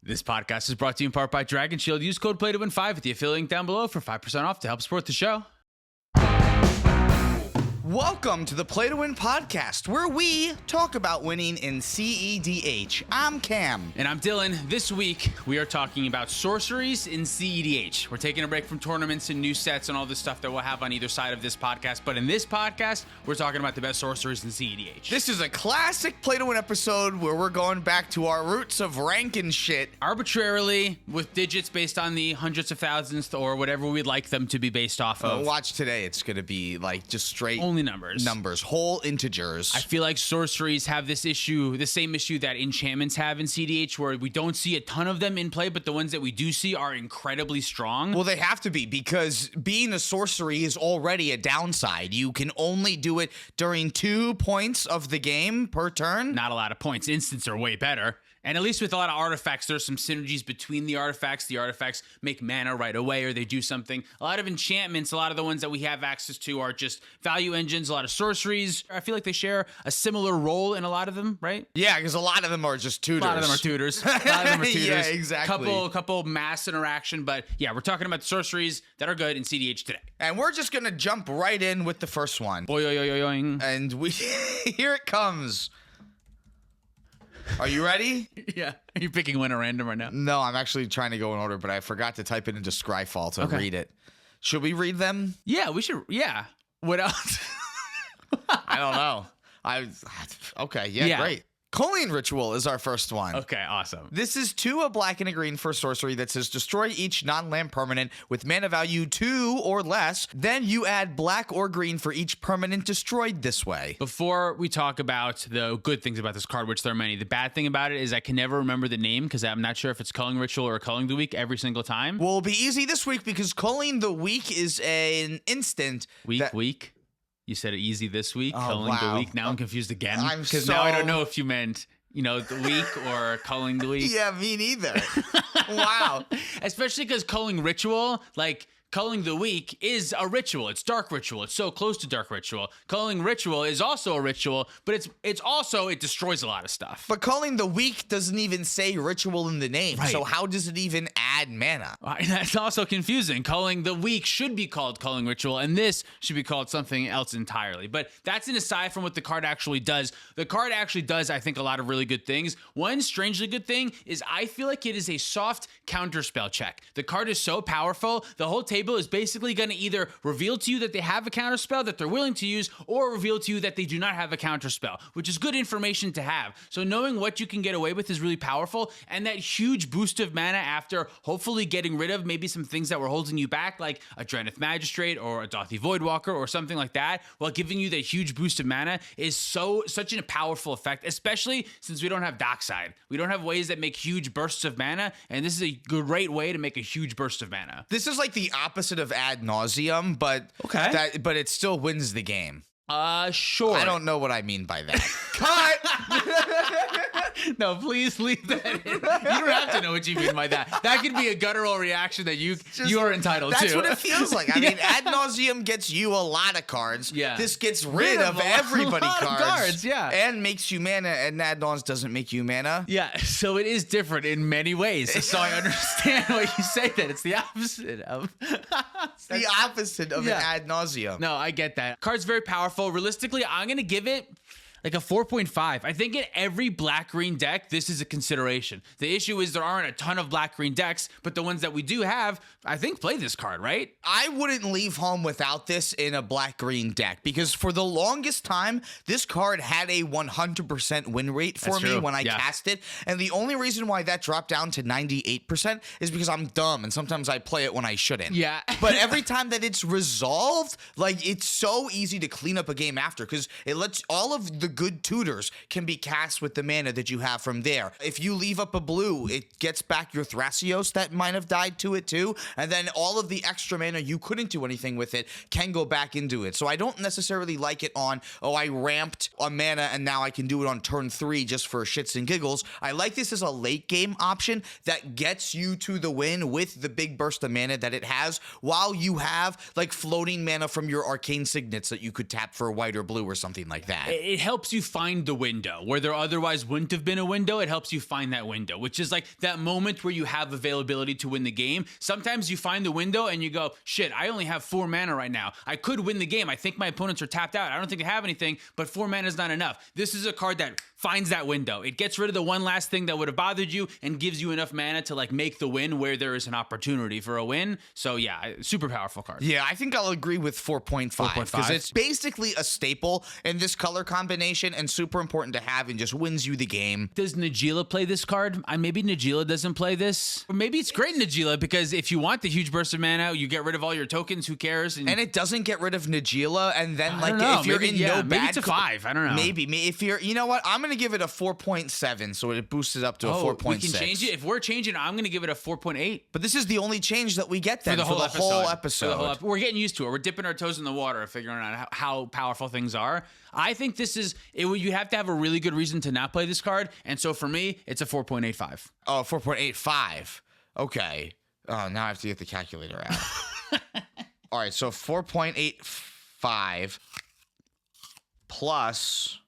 This podcast is brought to you in part by Dragon Shield. Use code PLAYTOWIN5 at the affiliate link down below for 5% off to help support the show. Welcome to the Play to Win podcast, where we talk about winning in cEDH. I'm Cam. And I'm Dylan. This week, we are talking about sorceries in cEDH. We're taking a break from tournaments and new sets and all this stuff that we'll have on either side of this podcast. But in this podcast, we're talking about the best sorceries in cEDH. This is a classic Play to Win episode where we're going back to our roots of ranking shit. Arbitrarily, with digits based on the hundreds of thousands or whatever we'd like them to be based off of. Watch today. It's going to be like just straight... Only numbers, whole integers. I feel like sorceries have this issue, the same issue that enchantments have in cEDH, where we don't see a ton of them in play, but the ones that we do see are incredibly strong. Well, they have to be, because being a sorcery is already a downside. You can only do it during 2 points of the game per turn. Not a lot of points. Instants are way better. And at least with a lot of artifacts, there's some synergies between the artifacts. The artifacts make mana right away, or they do something. A lot of enchantments, a lot of the ones that we have access to are just value engines. A lot of sorceries, I feel like they share a similar role in a lot of them, right? Yeah, because a lot of them are just tutors. A lot of them are tutors. Yeah, exactly. Couple mass interaction. But yeah, we're talking about the sorceries that are good in cEDH today. And we're just going to jump right in with the first one. Boing. And we here it comes. Are you ready? Yeah. Are you picking one at random right now? No, I'm actually trying to go in order, but I forgot to type it into Scryfall to read it. Should we read them? Yeah, we should. Yeah. What else? I don't know. Okay, yeah, great. Culling Ritual is our first one. Okay, awesome. This is 2 a black and a green for sorcery that says destroy each non-land permanent with mana value 2 or less. Then you add black or green for each permanent destroyed this way. Before we talk about the good things about this card, which there are many, the bad thing about it is I can never remember the name because I'm not sure if it's Culling Ritual or Culling the Week every single time. Well, it'll be easy this week because Culling the Week is an instant. Week? You said it easy this week, Culling the Week. Now I'm confused again. Because now I don't know if you meant, the week or Culling the Week. Yeah, me neither. Wow. Especially because Culling Ritual, Culling the Week is a ritual. It's Dark Ritual. It's so close to Dark Ritual. Culling Ritual is also a ritual, but it's also, it destroys a lot of stuff. But Culling the Week doesn't even say ritual in the name. Right. So how does it even add mana? That's also confusing. Culling the Week should be called Culling Ritual, and this should be called something else entirely. But that's an aside from what the card actually does. The card actually does, I think, a lot of really good things. One strangely good thing is I feel like it is a soft counterspell check. The card is so powerful, the whole table is basically going to either reveal to you that they have a counterspell that they're willing to use, or reveal to you that they do not have a counterspell, which is good information to have. So knowing what you can get away with is really powerful, and that huge boost of mana after hopefully getting rid of maybe some things that were holding you back, like a Drenith Magistrate or a Dauthi Voidwalker or something like that, while giving you that huge boost of mana is such a powerful effect, especially since we don't have Dockside. We don't have ways that make huge bursts of mana, and this is a great way to make a huge burst of mana. This is like the opposite of ad nauseum, but it still wins the game. Sure. I don't know what I mean by that. Cut! No, please leave that in. You don't have to know what you mean by that. That could be a guttural reaction that you are entitled to. That's what it feels like. I mean, ad nauseum gets you a lot of cards. Yeah. This gets rid of everybody cards. Yeah. And makes you mana, and ad nauseum doesn't make you mana. Yeah, so it is different in many ways. So I understand why you say that. It's the opposite of... the opposite of an ad nauseum. No, I get that. Card's very powerful. Realistically, I'm going to give it like a 4.5. I think in every black-green deck, this is a consideration. The issue is there aren't a ton of black-green decks, but the ones that we do have, I think, play this card, right? I wouldn't leave home without this in a black-green deck, because for the longest time, this card had a 100% win rate for me when I cast it, and the only reason why that dropped down to 98% is because I'm dumb, and sometimes I play it when I shouldn't. Yeah. But every time that it's resolved, it's so easy to clean up a game after, because it lets all of the good tutors can be cast with the mana that you have from there. If you leave up a blue, it gets back your Thrasios that might have died to it too, and then all of the extra mana you couldn't do anything with it can go back into it. So I don't necessarily like it on, oh, I ramped a mana and now I can do it on turn 3 just for shits and giggles. I like this as a late game option that gets you to the win with the big burst of mana that it has, while you have like floating mana from your arcane signets that you could tap for white or blue or something like that. It helps helps you find the window where there otherwise wouldn't have been a window. It helps you find that window, which is like that moment where you have availability to win the game. Sometimes you find the window and you go, shit, I only have 4 mana right now. I could win the game. I think my opponents are tapped out. I don't think they have anything, but 4 mana is not enough. This is a card that finds that window. It gets rid of the one last thing that would have bothered you and gives you enough mana to like make the win where there is an opportunity for a win. So yeah, super powerful card. Yeah, I think I'll agree with 4.5 because it's basically a staple in this color combination and super important to have and just wins you the game. Does Najeela play this card? Maybe Najeela doesn't play this. Or maybe it's great Najeela because if you want the huge burst of mana, you get rid of all your tokens. Who cares? And it doesn't get rid of Najeela. And then like if you're maybe, in no maybe bad, it's a 5. I don't know. Maybe if you're, you know what? I'm gonna give it a 4.7, so it boosts it up to a 4.6. We can change it. If we're changing, I'm gonna give it a 4.8. But this is the only change that we get then for the whole episode. We're getting used to it. We're dipping our toes in the water, figuring out how powerful things are. I think this is you have to have a really good reason to not play this card, and so for me, it's a 4.85. Oh, 4.85. Okay. Oh, now I have to get the calculator out. All right, so 4.85 plus,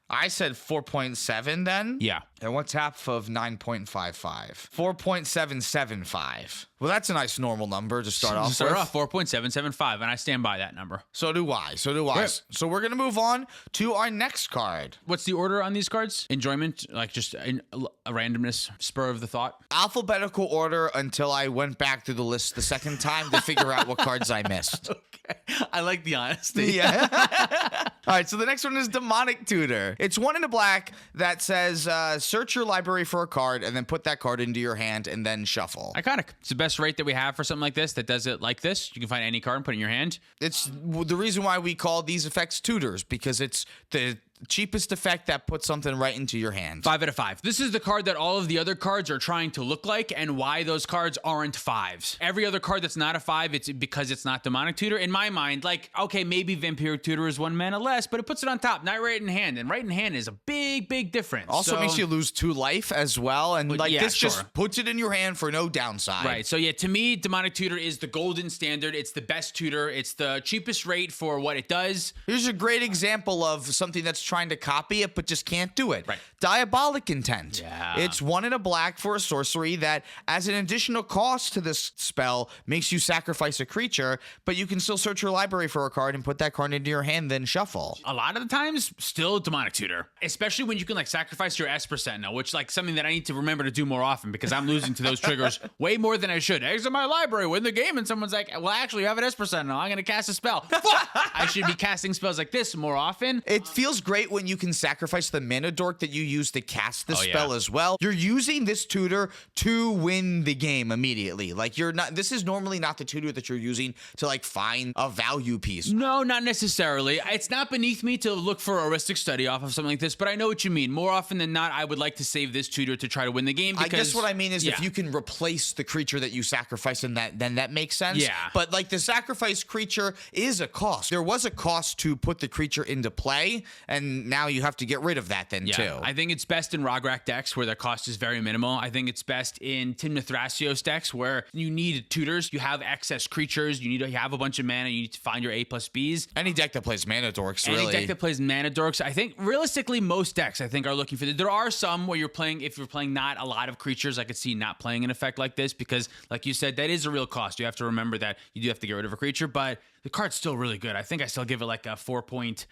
I said 4.7 then? Yeah. And what's half of 9.55? 4.775. Well, that's a nice normal number to start off with. Start off 4.775, and I stand by that number. So do I. Right. So we're going to move on to our next card. What's the order on these cards? Enjoyment, like just a randomness, spur of the thought? Alphabetical order until I went back through the list the second time to figure out what cards I missed. Okay. I like the honesty. Yeah. All right, so the next one is Demonic Tutor. It's 1 in a black that says search your library for a card and then put that card into your hand and then shuffle. Iconic. It's the best rate that we have for something like this that does it like this. You can find any card and put it in your hand. It's the reason why we call these effects tutors, because it's the cheapest effect that puts something right into your hand. 5 out of 5. This is the card that all of the other cards are trying to look like and why those cards aren't 5s. Every other card that's not a 5, it's because it's not Demonic Tutor. In my mind, like, okay, maybe Vampiric Tutor is 1 mana less, but it puts it on top, not right in hand. And right in hand is a big, big difference. Also makes you lose 2 life as well. And like this sure. just puts it in your hand for no downside. Right. So yeah, to me, Demonic Tutor is the golden standard. It's the best tutor. It's the cheapest rate for what it does. Here's a great example of something that's trying to copy it, but just can't do it. Right. Diabolic Intent. Yeah. It's 1 in a black for a sorcery that, as an additional cost to this spell, makes you sacrifice a creature, but you can still search your library for a card and put that card into your hand, then shuffle. A lot of the times, still Demonic Tutor. Especially when you can like sacrifice your Esper Sentinel, which like something that I need to remember to do more often because I'm losing to those triggers way more than I should. Exit my library, win the game, and someone's like, well, actually, you have an Esper Sentinel. I'm going to cast a spell. I should be casting spells like this more often. It feels great when you can sacrifice the mana dork that you use to cast the spell as well. You're using this tutor to win the game immediately. Like this is normally not the tutor that you're using to like find a value piece. No, not necessarily. It's not beneath me to look for a heuristic study off of something like this, but I know what you mean. More often than not, I would like to save this tutor to try to win the game. Because, I guess what I mean is if you can replace the creature that you sacrifice in that, then that makes sense. Yeah. But like the sacrifice creature is a cost. There was a cost to put the creature into play, and now you have to get rid of that then too. I think it's best in Rograk decks where their cost is very minimal. I think it's best in Timna Thrasios decks where you need tutors, you have excess creatures, you have a bunch of mana, you need to find your A+Bs. Any deck that plays mana dorks, Any really. deck that plays mana dorks. I think realistically most decks I think are looking for this. There are some where if you're playing not a lot of creatures, I could see not playing an effect like this because like you said, that is a real cost. You have to remember that you do have to get rid of a creature, but the card's still really good. I think I still give it like a 4 point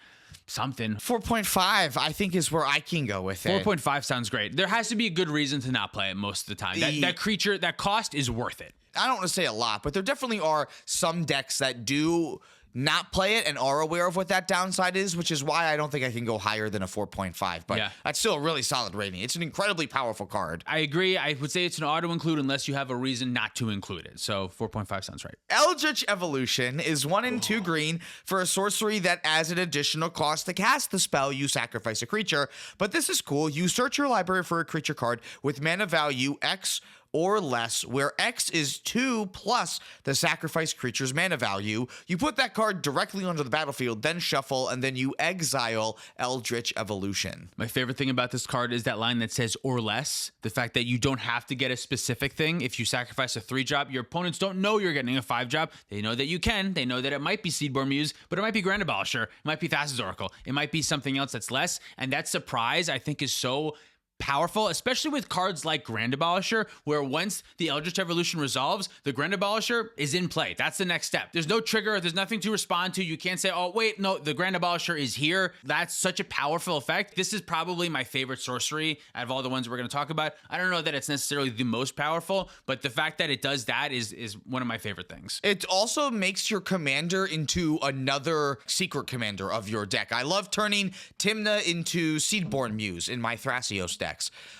something. 4.5 I think is where I can go with it. 4.5 sounds great. There has to be a good reason to not play it most of the time. That creature, that cost is worth it. I don't want to say a lot, but there definitely are some decks that do not play it and are aware of what that downside is, which is why I don't think I can go higher than a 4.5. But that's still a really solid rating. It's an incredibly powerful card. I agree. I would say it's an auto-include unless you have a reason not to include it. So 4.5 sounds right. Eldritch Evolution is 1 and 2 green for a sorcery that adds an additional cost to cast the spell, you sacrifice a creature. But this is cool. You search your library for a creature card with mana value X or less, where X is 2 plus the sacrifice creature's mana value. You put that card directly onto the battlefield, then shuffle, and then you exile Eldritch Evolution. My favorite thing about this card is that line that says or less. The fact that you don't have to get a specific thing. If you sacrifice a 3-drop, your opponents don't know you're getting a 5-drop. They know that you can. They know that it might be Seedborn Muse, but it might be Grand Abolisher. It might be Thassa's Oracle. It might be something else that's less. And that surprise, I think, is so powerful, especially with cards like Grand Abolisher, where once the Eldritch Evolution resolves, the Grand Abolisher is in play. That's the next step. There's no trigger. There's nothing to respond to. You can't say, oh, wait, no, the Grand Abolisher is here. That's such a powerful effect. This is probably my favorite sorcery out of all the ones we're going to talk about. I don't know that it's necessarily the most powerful, but the fact that it does that is one of my favorite things. It also makes your commander into another secret commander of your deck. I love turning Tymna into Seedborn Muse in my Thrasios deck.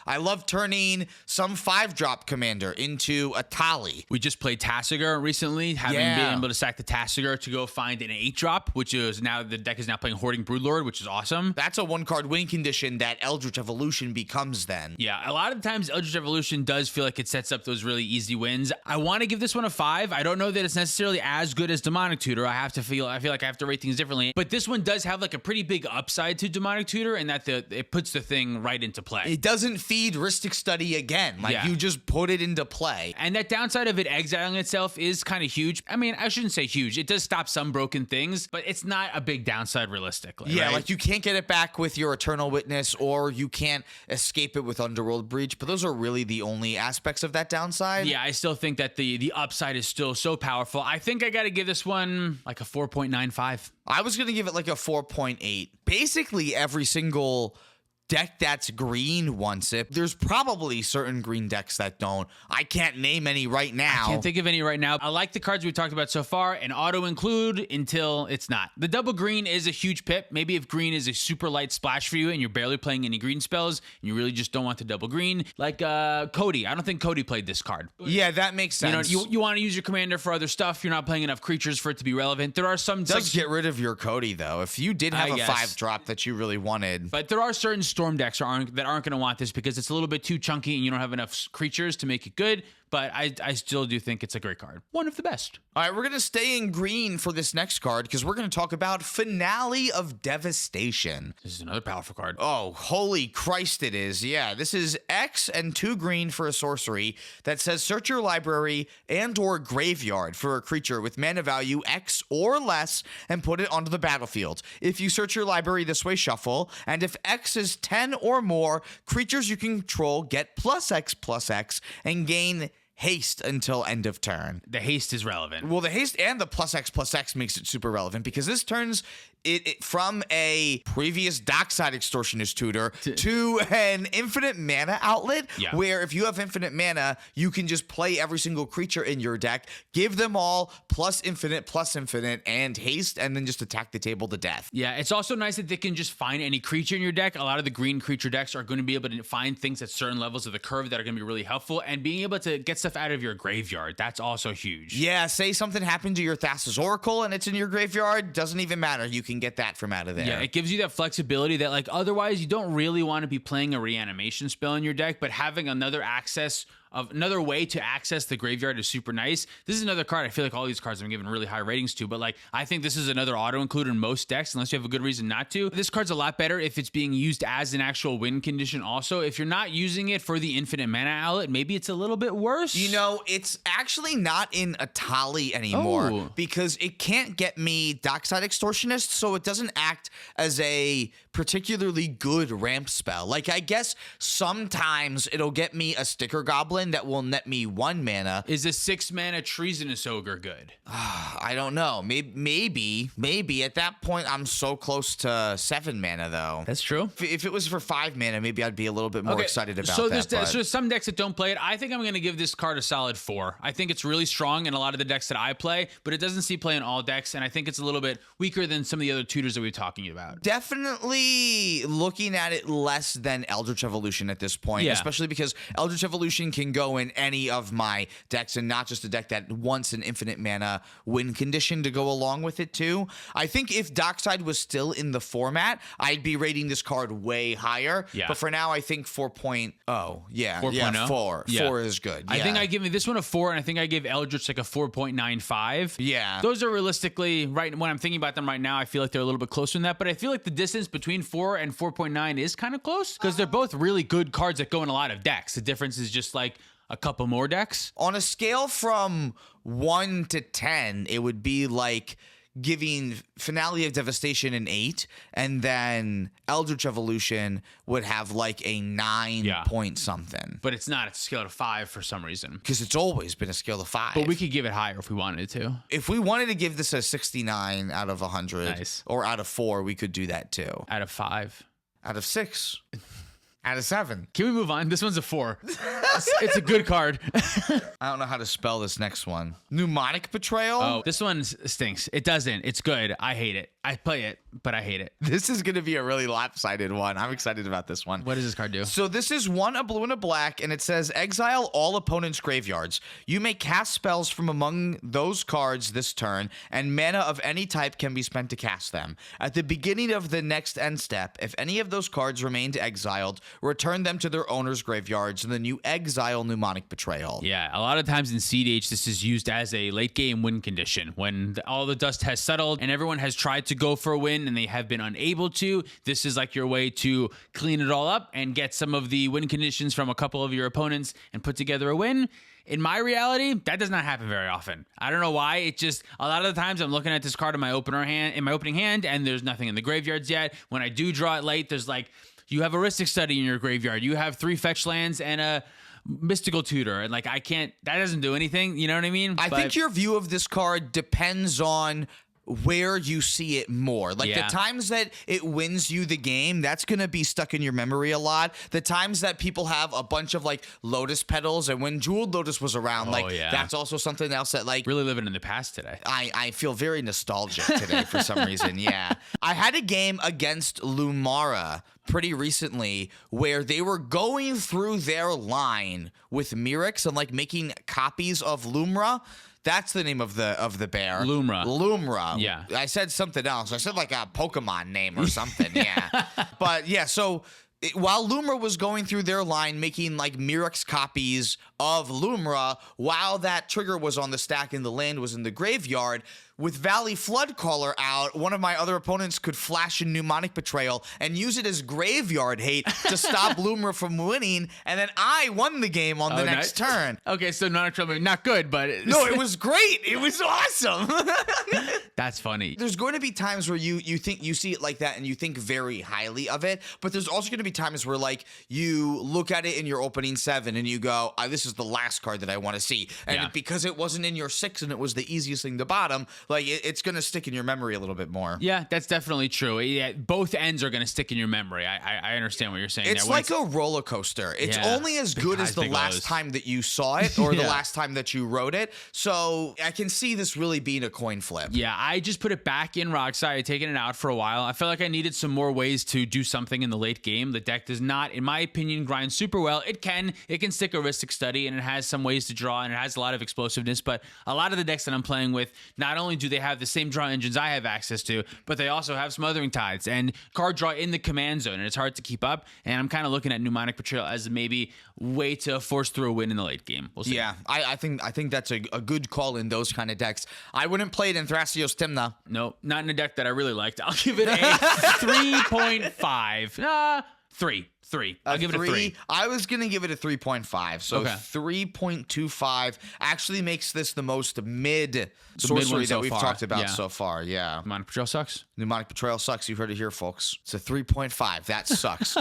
I love turning some 5-drop commander into a Tali. We just played Tasigur recently, having been able to sack the Tasigur to go find an 8-drop, which is now the deck is now playing Hoarding Broodlord, which is awesome. That's a 1-card win condition that Eldritch Evolution becomes then. Yeah, a lot of times Eldritch Evolution does feel like it sets up those really easy wins. I want to give this one a 5. I don't know that it's necessarily as good as Demonic Tutor. I feel like I have to rate things differently. But this one does have like a pretty big upside to Demonic Tutor, and that it puts the thing right into play. It doesn't feed Rhystic Study again. You just put it into play. And that downside of it exiling itself is kind of huge. I mean, I shouldn't say huge. It does stop some broken things, but it's not a big downside realistically. Yeah, right? like you can't get it back with your Eternal Witness, or you can't escape it with Underworld Breach, but those are really the only aspects of that downside. Yeah, I still think that the upside is still so powerful. I think I got to give this one like a 4.95. I was going to give it like a 4.8. Basically, every single deck that's green wants it. There's probably certain green decks that don't. I can't name any right now. I can't think of any right now. I like the cards we talked about so far, and auto include until it's not. The double green is a huge pip. Maybe if green is a super light splash for you and you're barely playing any green spells and you really just don't want the double green, like Cody. I don't think Cody played this card. Yeah, that makes sense. You want to use your commander for other stuff. You're not playing enough creatures for it to be relevant. There are some... It does get rid of your Cody, though. If you did have a 5-drop that you really wanted. But there are certain Storm decks that aren't going to want this because it's a little bit too chunky and you don't have enough creatures to make it good. But I still do think it's a great card. One of the best. All right, we're going to stay in green for this next card because we're going to talk about Finale of Devastation. This is another powerful card. Oh, holy Christ it is. Yeah, this is X and 2 green for a sorcery that says search your library and or graveyard for a creature with mana value X or less and put it onto the battlefield. If you search your library this way, shuffle, and if X is 10 or more, creatures you control get +X and gain haste until end of turn. The haste is relevant. Well, the haste and the +X makes it super relevant because this turns it from a previous Dockside Extortionist tutor to an infinite mana outlet, where if you have infinite mana, you can just play every single creature in your deck, give them all +infinite, and haste, and then just attack the table to death. Yeah, it's also nice that they can just find any creature in your deck. A lot of the green creature decks are going to be able to find things at certain levels of the curve that are going to be really helpful, and being able to get stuff out of your graveyard, that's also huge. Yeah, say something happened to your Thassa's Oracle and it's in your graveyard, doesn't even matter. You can get that from out of there. Yeah, it gives you that flexibility that like otherwise you don't really want to be playing a reanimation spell in your deck, but having another way to access the graveyard is super nice. This is another card I feel like all these cards I'm giving really high ratings to, but like I think this is another auto include in most decks unless you have a good reason not to. This card's a lot better if it's being used as an actual win condition also. If you're not using it for the infinite mana outlet, maybe it's a little bit worse. You know, it's actually not in a Tali anymore because it can't get me Dockside Extortionist, so it doesn't act as a particularly good ramp spell. Like I guess sometimes it'll get me a Sticker Goblin that will net me 1 mana. Is a 6 mana Treasonous Ogre good? I don't know. Maybe at that point I'm so close to 7 mana though. That's true. If it was for 5 mana, maybe I'd be a little bit more excited about that. So some decks that don't play it, I think I'm going to give this card a solid 4. I think it's really strong in a lot of the decks that I play, but it doesn't see play in all decks, and I think it's a little bit weaker than some of the other tutors that we're talking about. Definitely probably looking at it less than Eldritch Evolution at this point, especially because Eldritch Evolution can go in any of my decks and not just a deck that wants an infinite mana win condition to go along with it too. I think if Dockside was still in the format, I'd be rating this card way higher. Yeah. But for now, I think 4.0. Yeah. 4.0? Yeah, 4. Yeah. 4 is good. I think I give this one a 4, and I think I give Eldritch like a 4.95. Yeah. Those are realistically, right when I'm thinking about them right now, I feel like they're a little bit closer than that, but I feel like the distance between 4 and 4.9 is kind of close because they're both really good cards that go in a lot of decks. The difference is just like a couple more decks. On a scale from 1 to 10, it would be like giving Finale of Devastation an 8, and then Eldritch Evolution would have like a 9 point something. But it's not. It's a scale to 5 for some reason. Because it's always been a scale to 5. But we could give it higher if we wanted to. If we wanted to give this a 69 out of 100, or out of 4, we could do that too. Out of 5. Out of 6. Out of 7. Can we move on? This one's a 4. It's a good card. I don't know how to spell this next one. Mnemonic Betrayal? Oh, this one stinks. It doesn't. It's good. I hate it. I play it, but I hate it. This is going to be a really lopsided one. I'm excited about this one. What does this card do? So this is 1 a blue and a black, and it says exile all opponents' graveyards. You may cast spells from among those cards this turn, and mana of any type can be spent to cast them. At the beginning of the next end step, if any of those cards remained exiled, return them to their owner's graveyards, and then you exile Mnemonic Betrayal. Yeah, a lot of times in cEDH, this is used as a late game win condition. When all the dust has settled and everyone has tried to go for a win and they have been unable to, this is like your way to clean it all up and get some of the win conditions from a couple of your opponents and put together a win. In my reality, that does not happen very often. I don't know why. It just, a lot of the times I'm looking at this card in my opening hand, and there's nothing in the graveyards yet. When I do draw it late, there's like, you have a Ristic Study in your graveyard. You have 3 fetch lands and a Mystical Tutor. And like, I can't, that doesn't do anything. You know what I mean? I think your view of this card depends on where you see it more. Like the times that it wins you the game, that's going to be stuck in your memory a lot. The times that people have a bunch of like Lotus Petals, and when Jeweled Lotus was around, that's also something else that like really living in the past today. I feel very nostalgic today for some reason. Yeah. I had a game against Lumara pretty recently where they were going through their line with Mirrex and like making copies of Lumra. That's the name of the bear. Lumra. Yeah. I said something else. I said like a Pokemon name or something. Yeah. But yeah, so while Lumra was going through their line making like Mirrex copies of Lumra, while that trigger was on the stack and the land was in the graveyard, with Valley Floodcaller out, one of my other opponents could flash in Mnemonic Betrayal and use it as graveyard hate to stop Lumra from winning, and then I won the game on the next turn. Okay, so not good, but no, it was great. It was awesome. That's funny. There's going to be times where you think you see it like that and you think very highly of it, but there's also going to be times where like you look at it in your opening 7 and you go, this is the last card that I want to see, and because it wasn't in your 6 and it was the easiest thing to bottom, like it's going to stick in your memory a little bit more. Yeah, that's definitely true. Yeah, both ends are going to stick in your memory. I understand what you're saying. It's like a roller coaster. It's only as good as the last time that you saw it or the last time that you wrote it. So I can see this really being a coin flip. Yeah, I just put it back in Rockside. I'd taken it out for a while. I felt like I needed some more ways to do something in the late game. The deck does not, in my opinion, grind super well. It can stick a Ristic Study, and it has some ways to draw, and it has a lot of explosiveness, but a lot of the decks that I'm playing with, not only do they have the same draw engines I have access to, but they also have Smothering Tides and card draw in the command zone, and it's hard to keep up, and I'm kind of looking at Mnemonic Betrayal as maybe way to force through a win in the late game. We'll see. Yeah, I think that's a good call in those kind of decks. I wouldn't play it in Thrasios Tymna. No, not in a deck that I really liked. I'll give it a 3.5. 3. I'll give it a 3. I was going to give it a 3.5. So 3.25 actually makes this the most mid sorcery that we've talked about so far. Yeah. Mnemonic Betrayal sucks. Mnemonic Betrayal sucks. You heard it here, folks. It's a 3.5. That sucks.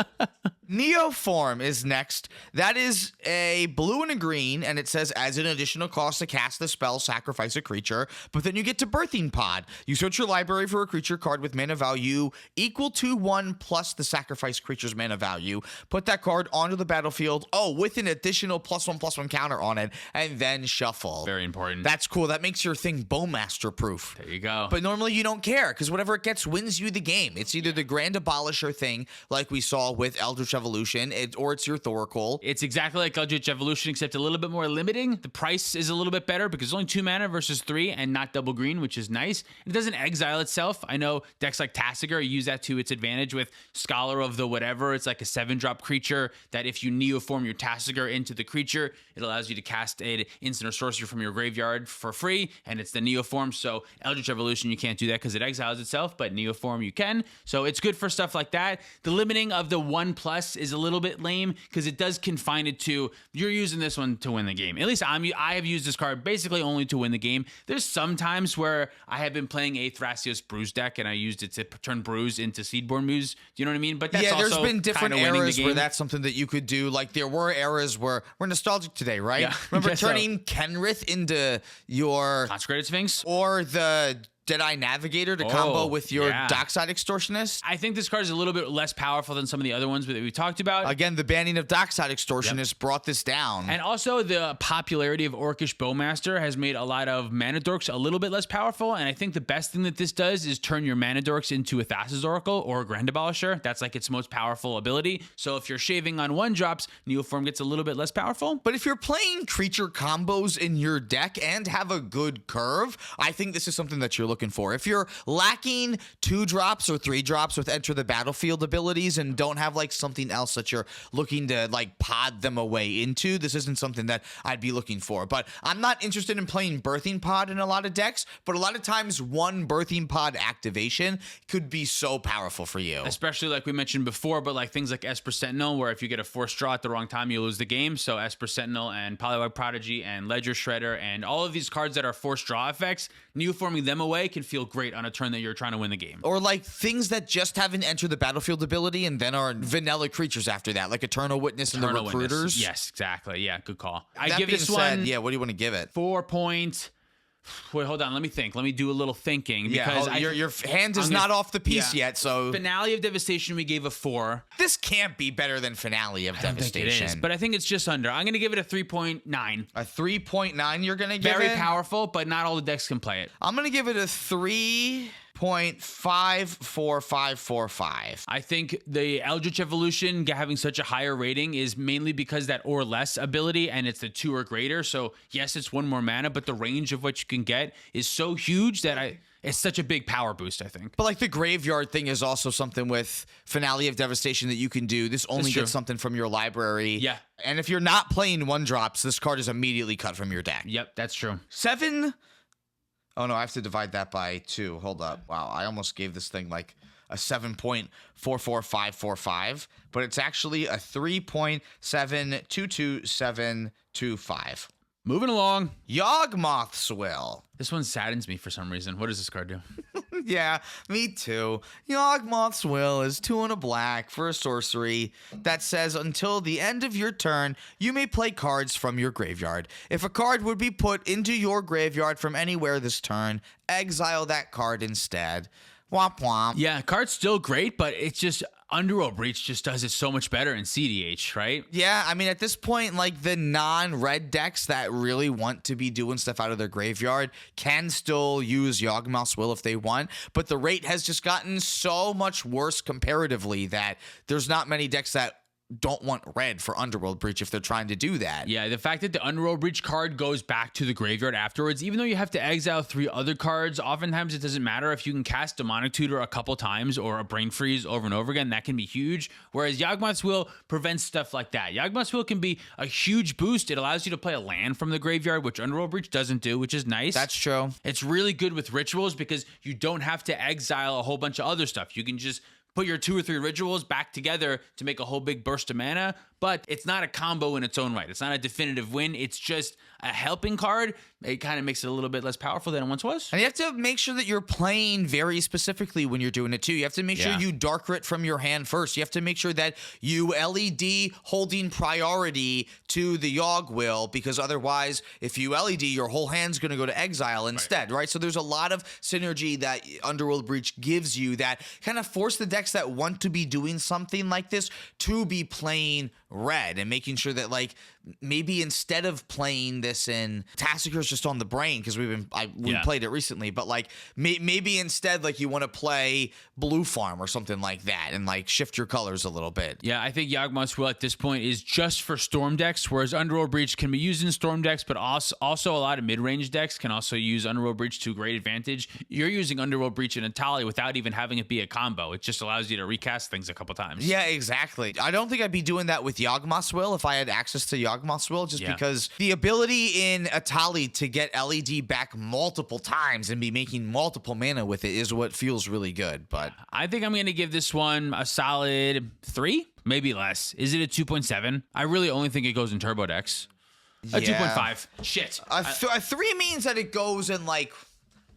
Neoform is next. That is a blue and a green, and it says as an additional cost to cast the spell, sacrifice a creature. But then you get to Birthing Pod. You search your library for a creature card with mana value equal to 1 plus the sacrifice creature's mana value. Put that card onto the battlefield, with an additional +1/+1 counter on it, and then shuffle. Very important. That's cool. That makes your thing Bowmaster proof. There you go. But normally you don't care, because whatever it gets wins you the game. It's either the Grand Abolisher thing, like we saw with Eldritch Evolution, or it's your Thoracle. It's exactly like Eldritch Evolution, except a little bit more limiting. The price is a little bit better because it's only 2 mana versus 3 and not double green, which is nice. It doesn't exile itself. I know decks like Tasigur use that to its advantage with Scholar of the whatever. It's like a 7-drop creature that if you Neoform your Tasigur into the creature, it allows you to cast an instant or sorcery from your graveyard for free, and it's the Neoform. So Eldritch Evolution, you can't do that because it exiles itself, but Neoform you can. So it's good for stuff like that. The limiting of the 1+ is a little bit lame because it does confine it to you're using this one to win the game. At least I have used this card basically only to win the game. There's some times where I have been playing a Thrasios Bruise deck and I used it to turn Bruise into Seedborn Muse. Do you know what I mean? But that's there's also been different kinda winning the eras game. where that's something that you could do. Like there were eras where we're nostalgic today, right? Yeah. Remember Guess so. turning Kenrith into your Consecrated Sphinx? or the Deadeye Navigator to combo with your yeah. Dockside Extortionist? I think this card is a little bit less powerful than some of the other ones that we talked about. Again, the banning of Dockside Extortionist brought this down. And also the popularity of Orcish Bowmaster has made a lot of mana dorks a little bit less powerful. And I think the best thing that this does is turn your mana dorks into a Thassa's Oracle or a Grand Abolisher. That's like its most powerful ability. So if you're shaving on 1-drops, Neoform gets a little bit less powerful. But if you're playing creature combos in your deck and have a good curve, I think this is something that you're looking for. If you're lacking 2-drops or 3-drops with enter the battlefield abilities and don't have like something else that you're looking to like pod them away into, this isn't something that I'd be looking for. But I'm not interested in playing Birthing Pod in a lot of decks, but a lot of times one Birthing Pod activation could be so powerful for you. Especially like we mentioned before, but like things like Esper Sentinel, where if you get a forced draw at the wrong time, you lose the game. So Esper Sentinel and Polywog Prodigy and Ledger Shredder and all of these cards that are forced draw effects, Neoforming them away can feel great on a turn that you're trying to win the game. Or like things that just have an enter the battlefield ability and then are vanilla creatures after that, like Eternal Witness and the Recruiters. Witness. Yes, exactly. Yeah, good call. I That give being this said, one yeah, what do you want to give it? 4 point. Wait, hold on. Let me think. Let me do a little thinking because your hand is not off the piece yet. So Finale of Devastation, we gave a 4. this can't be better than Finale of Devastation. It is, but I think it's just under. I'm going to give it a 3.9. A 3.9 you're going to give Very it? powerful, but not all the decks can play it. I'm going to give it a 3.54545. I think the Eldritch Evolution having such a higher rating is mainly because that or less ability, and it's the 2 or greater. So yes, it's 1 more mana, but the range of what you can get is so huge that it's such a big power boost, I think. But like the graveyard thing is also something with Finale of Devastation that you can do. This only true. gets something from your library. Yeah. And if you're not playing 1-drops, this card is immediately cut from your deck. Yep, that's true. 7. Oh no, I have to divide that by 2. Hold up. Wow, I almost gave this thing like a 7.44545, but it's actually a 3.722725. Moving along. Yawgmoth Swill. This one saddens me for some reason. What does this card do? Yeah, me too. Yawgmoth's Will is 2 and a black for a sorcery that says until the end of your turn, you may play cards from your graveyard. If a card would be put into your graveyard from anywhere this turn, exile that card instead. Womp womp. Yeah, card's still great, but it's just Underworld Breach just does it so much better in cEDH, right? Yeah, I mean, at this point, like the non-red decks that really want to be doing stuff out of their graveyard can still use Yawgmoth's Will if they want, but the rate has just gotten so much worse comparatively that there's not many decks that don't want red for Underworld Breach if they're trying to do that. Yeah, the fact that the Underworld Breach card goes back to the graveyard afterwards, even though you have to exile 3 other cards, oftentimes it doesn't matter if you can cast Demonic Tutor a couple times or a Brain Freeze over and over again. That can be huge. Whereas Yawgmoth's Will prevents stuff like that. Yawgmoth's Will can be a huge boost. It allows you to play a land from the graveyard, which Underworld Breach doesn't do, which is nice. That's true. It's really good with rituals because you don't have to exile a whole bunch of other stuff. You can just put your 2 or 3 rituals back together to make a whole big burst of mana, but it's not a combo in its own right. It's not a definitive win. It's just a helping card. It kind of makes it a little bit less powerful than it once was. And you have to make sure that you're playing very specifically when you're doing it too. You have to make sure you dark rit from your hand first. You have to make sure that you LED holding priority to the Yawgmoth, because otherwise, if you LED, your whole hand's going to go to exile instead, right? So there's a lot of synergy that Underworld Breach gives you that kind of force the decks that want to be doing something like this to be playing red, and making sure that, like, maybe instead of playing this in Tassiger's just on the brain, because we played it recently, but like maybe instead, like, you want to play Blue Farm or something like that and like shift your colors a little bit. Yeah, I think Yawgmoth's will at this point is just for Storm decks, whereas Underworld Breach can be used in Storm decks, but also a lot of mid-range decks can also use Underworld Breach to great advantage. You're using Underworld Breach in Atali without even having it be a combo. It just allows you to recast things a couple times. Yeah, exactly. I don't think I'd be doing that with Yawgmoth's will if I had access to Yawgmoth's will, just because the ability in Atali to get LED back multiple times and be making multiple mana with it is what feels really good. But I think I'm going to give this one a solid 3, maybe less. Is it a 2.7? I really only think it goes in turbo decks. A 2.5. Shit. A 3 means that it goes in like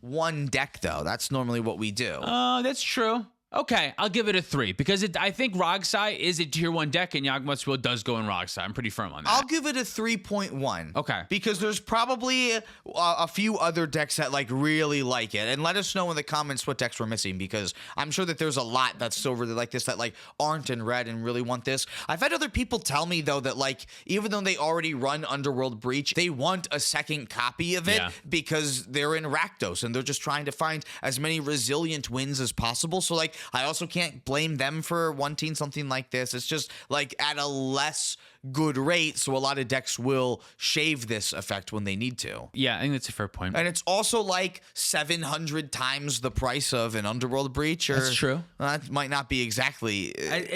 one deck, though. That's normally what we do. That's true. Okay, I'll give it a 3 because I think Rogsai is a tier 1 deck and Yawgmoth's will does go in Rogsai. I'm pretty firm on that. I'll give it a 3.1. Okay. Because there's probably a few other decks that like really like it. And let us know in the comments what decks we're missing, because I'm sure that there's a lot that still really like this that like aren't in red and really want this. I've had other people tell me though that like even though they already run Underworld Breach, they want a second copy of it because they're in Rakdos and they're just trying to find as many resilient wins as possible. So like I also can't blame them for wanting something like this. It's just like at a less good rate, so a lot of decks will shave this effect when they need to. Yeah, I think that's a fair point. And it's also like 700 times the price of an Underworld Breach. Or, that's true. That might not be exactly accurate,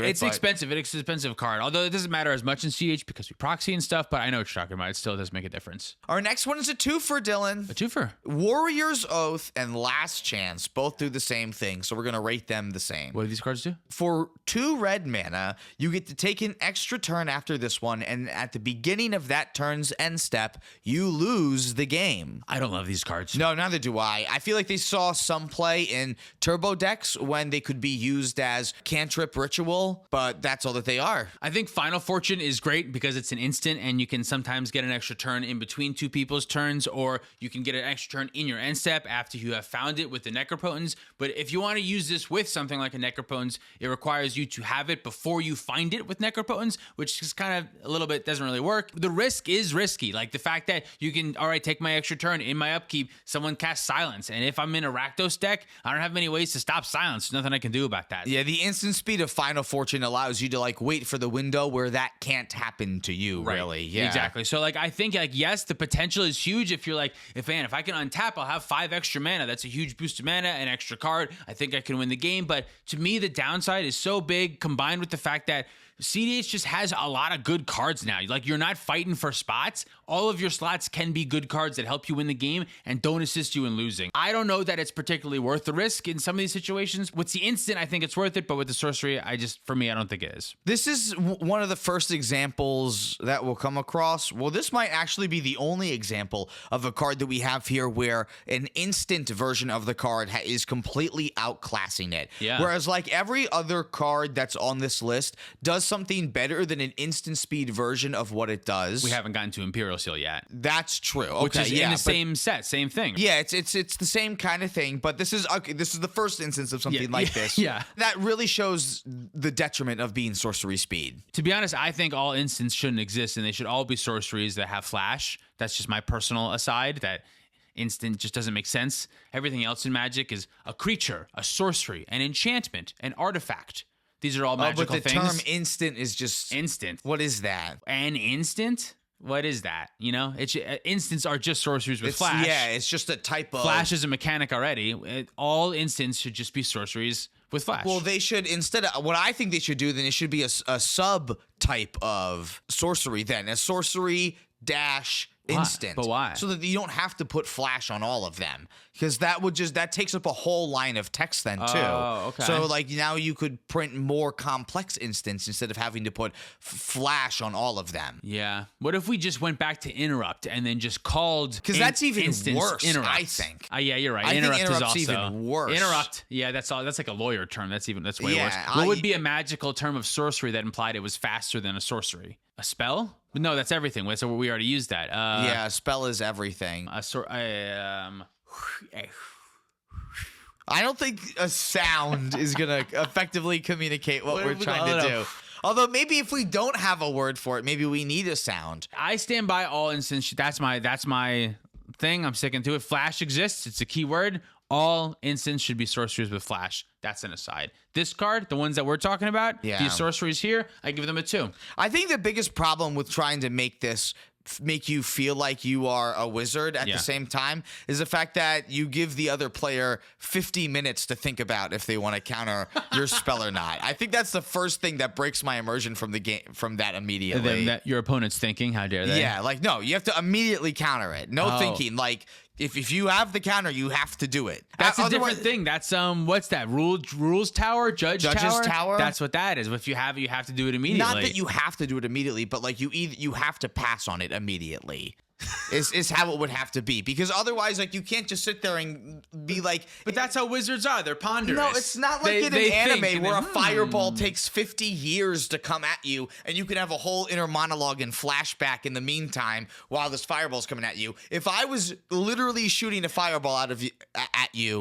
it's expensive. It's an expensive card, although it doesn't matter as much in cEDH because we proxy and stuff, but I know what you're talking about. It still does make a difference. Our next one is a twofer, Dylan. A twofer. Warrior's Oath and Last Chance both do the same thing, so we're going to rate them the same. What do these cards do? For 2 red mana, you get to take an extra turn after this one, and at the beginning of that turn's end step, you lose the game. I don't love these cards. No, neither do I. I feel like they saw some play in turbo decks when they could be used as cantrip ritual, but that's all that they are. I think Final Fortune is great because it's an instant and you can sometimes get an extra turn in between 2 people's turns, or you can get an extra turn in your end step after you have found it with the Necropotence. But if you want to use this with something like a Necropotence, it requires you to have it before you find it with Necropotence, which is kind of a little bit doesn't really work. The risk is risky. Like the fact that you can, all right, take my extra turn in my upkeep, someone casts Silence. And if I'm in a Rakdos deck, I don't have many ways to stop Silence. There's nothing I can do about that. Yeah, the instant speed of Final Fortune allows you to like wait for the window where that can't happen to you, really. Yeah, exactly. So like I think like yes, the potential is huge if you're like, if I can untap, I'll have 5 extra mana. That's a huge boost of mana, an extra card. I think I can win the game. But to me, the downside is so big, combined with the fact that cEDH just has a lot of good cards now. Like you're not fighting for spots. All of your slots can be good cards that help you win the game and don't assist you in losing. I don't know that it's particularly worth the risk in some of these situations. With the instant, I think it's worth it, but with the sorcery, for me, I don't think it is. This is one of the first examples that we'll come across. Well, this might actually be the only example of a card that we have here where an instant version of the card is completely outclassing it. Yeah. Whereas like every other card that's on this list does something better than an instant speed version of what it does. We haven't gotten to Imperial Seal yet. That's true. Okay, which is in the same set, same thing. Yeah, it's the same kind of thing, but this is the first instance of something like this. Yeah. That really shows the detriment of being sorcery speed. To be honest, I think all instants shouldn't exist and they should all be sorceries that have flash. That's just my personal aside, that instant just doesn't make sense. Everything else in Magic is a creature, a sorcery, an enchantment, an artifact. These are all magical things. But the term instant is just... Instant. What is that? An instant? What is that? You know, instants are just sorceries with flash. Yeah, it's just a type of... Flash is a mechanic already. All instants should just be sorceries with flash. Well, they should, instead of... What I think they should do, then it should be a sub-type of sorcery then. A sorcery dash instant. But why? So that you don't have to put flash on all of them, because that takes up a whole line of text then too. Oh, okay. So like now you could print more complex instants instead of having to put flash on all of them. Yeah. What if we just went back to interrupt and then just called? Because that's even worse, interrupt. I think. Yeah, you're right. I think Interrupt is interrupt's also even worse. Interrupt. Yeah, that's all. That's like a lawyer term. That's way Yeah, worse. What would be a magical term of sorcery that implied it was faster than a sorcery? A spell? But no, that's everything. So we already used that. Yeah, a spell is everything. I don't think a sound is gonna effectively communicate what we're trying to do. know. Although maybe if we don't have a word for it, maybe we need a sound. I stand by all instance. That's my thing. I'm sticking to it. Flash exists. It's a key word. All instants should be sorceries with flash. That's an aside. This card, the ones that we're talking about, these sorceries here, I give them a 2. I think the biggest problem with trying to make this make you feel like you are a wizard at the same time is the fact that you give the other player 50 minutes to think about if they want to counter your spell or not. I think that's the first thing that breaks my immersion from the game, from that immediately. And then that your opponent's thinking, how dare they? Yeah, like, no, you have to immediately counter it. No thinking. Like, if you have the counter, you have to do it. That's a different thing. That's what's that? Rules tower, Judge's tower. That's what that is. If you have it, you have to do it immediately. Not that you have to do it immediately, but like you have to pass on it immediately. is how it would have to be, because otherwise, like, you can't just sit there and be like. But that's how wizards are. They're ponderous. No, it's not like in an anime where a fireball takes 50 years to come at you, and you can have a whole inner monologue and flashback in the meantime while this fireball's coming at you. If I was literally shooting a fireball out of you,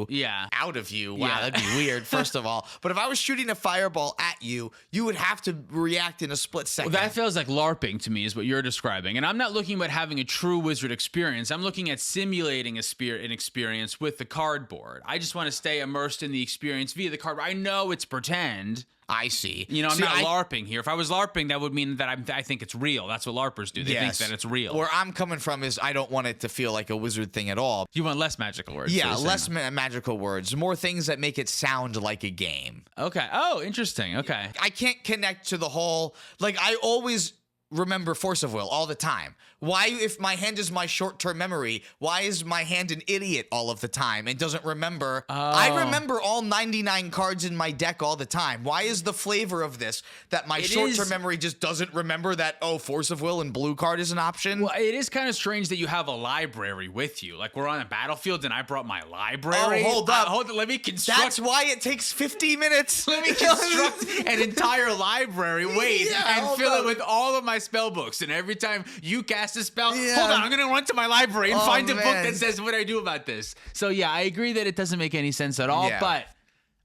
wow, that'd be weird. First of all, but if I was shooting a fireball at you, you would have to react in a split second. Well, that feels like LARPing to me, is what you're describing, and I'm not looking at having a true wizard experience. I'm looking at simulating an experience with the cardboard. I just want to stay immersed in the experience via the cardboard. I know it's pretend. I see. You know, I'm not LARPing here. If I was LARPing, that would mean that I think it's real. That's what LARPers do. They think that it's real. Where I'm coming from is I don't want it to feel like a wizard thing at all. You want less magical words. Yeah, less magical words. More things that make it sound like a game. Okay. Oh, interesting. Okay. I can't connect to the whole, like, I always remember Force of Will all the time. Why, if my hand is my short-term memory, why is my hand an idiot all of the time and doesn't remember? I remember all 99 cards in my deck all the time. Why is the flavor of this that my short-term memory just doesn't remember that, Force of Will and blue card is an option? Well, it is kind of strange that you have a library with you. Like, we're on a battlefield and I brought my library. Oh, hold up. Hold on, let me construct. That's why it takes 50 minutes. Let me construct an entire library, and fill it with all of my spell books. And every time you cast a spell, hold on, I'm going to run to my library and find a book that says what I do about this. So, yeah, I agree that it doesn't make any sense at all, but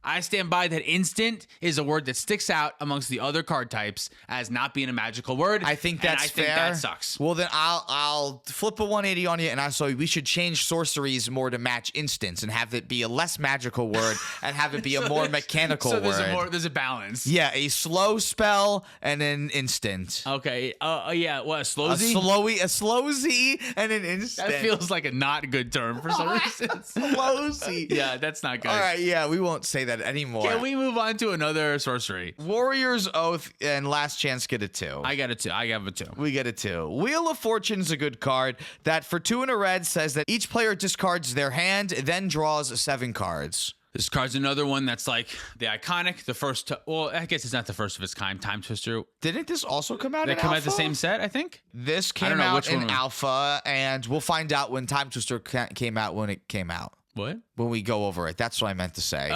I stand by that instant is a word that sticks out amongst the other card types as not being a magical word. I think that's fair. Think that sucks. Well, then I'll flip a 180 on you, and we should change sorceries more to match instants and have it be a less magical word and have it be a more mechanical word. So there's a balance. Yeah, a slow spell and an instant. Okay. Yeah. What, a slowzy? A slowzy and an instant. That feels like a not good term for some reason. Slowzy. Yeah, that's not good. All right. Yeah, we won't say that anymore. Can we move on to another sorcery? Warrior's Oath and Last Chance get a 2. I got a 2. I have a 2. We get a 2. Wheel of Fortune's a good card that for 2 and a red says that each player discards their hand, then draws 7 cards. This card's another one that's like the iconic, the first. Well, I guess it's not the first of its kind. Timetwister. Didn't this also come out in alpha? They come out the same set, I think? This came out in alpha, and we'll find out when Timetwister came out when it came out. What? When we go over it. That's what I meant to say.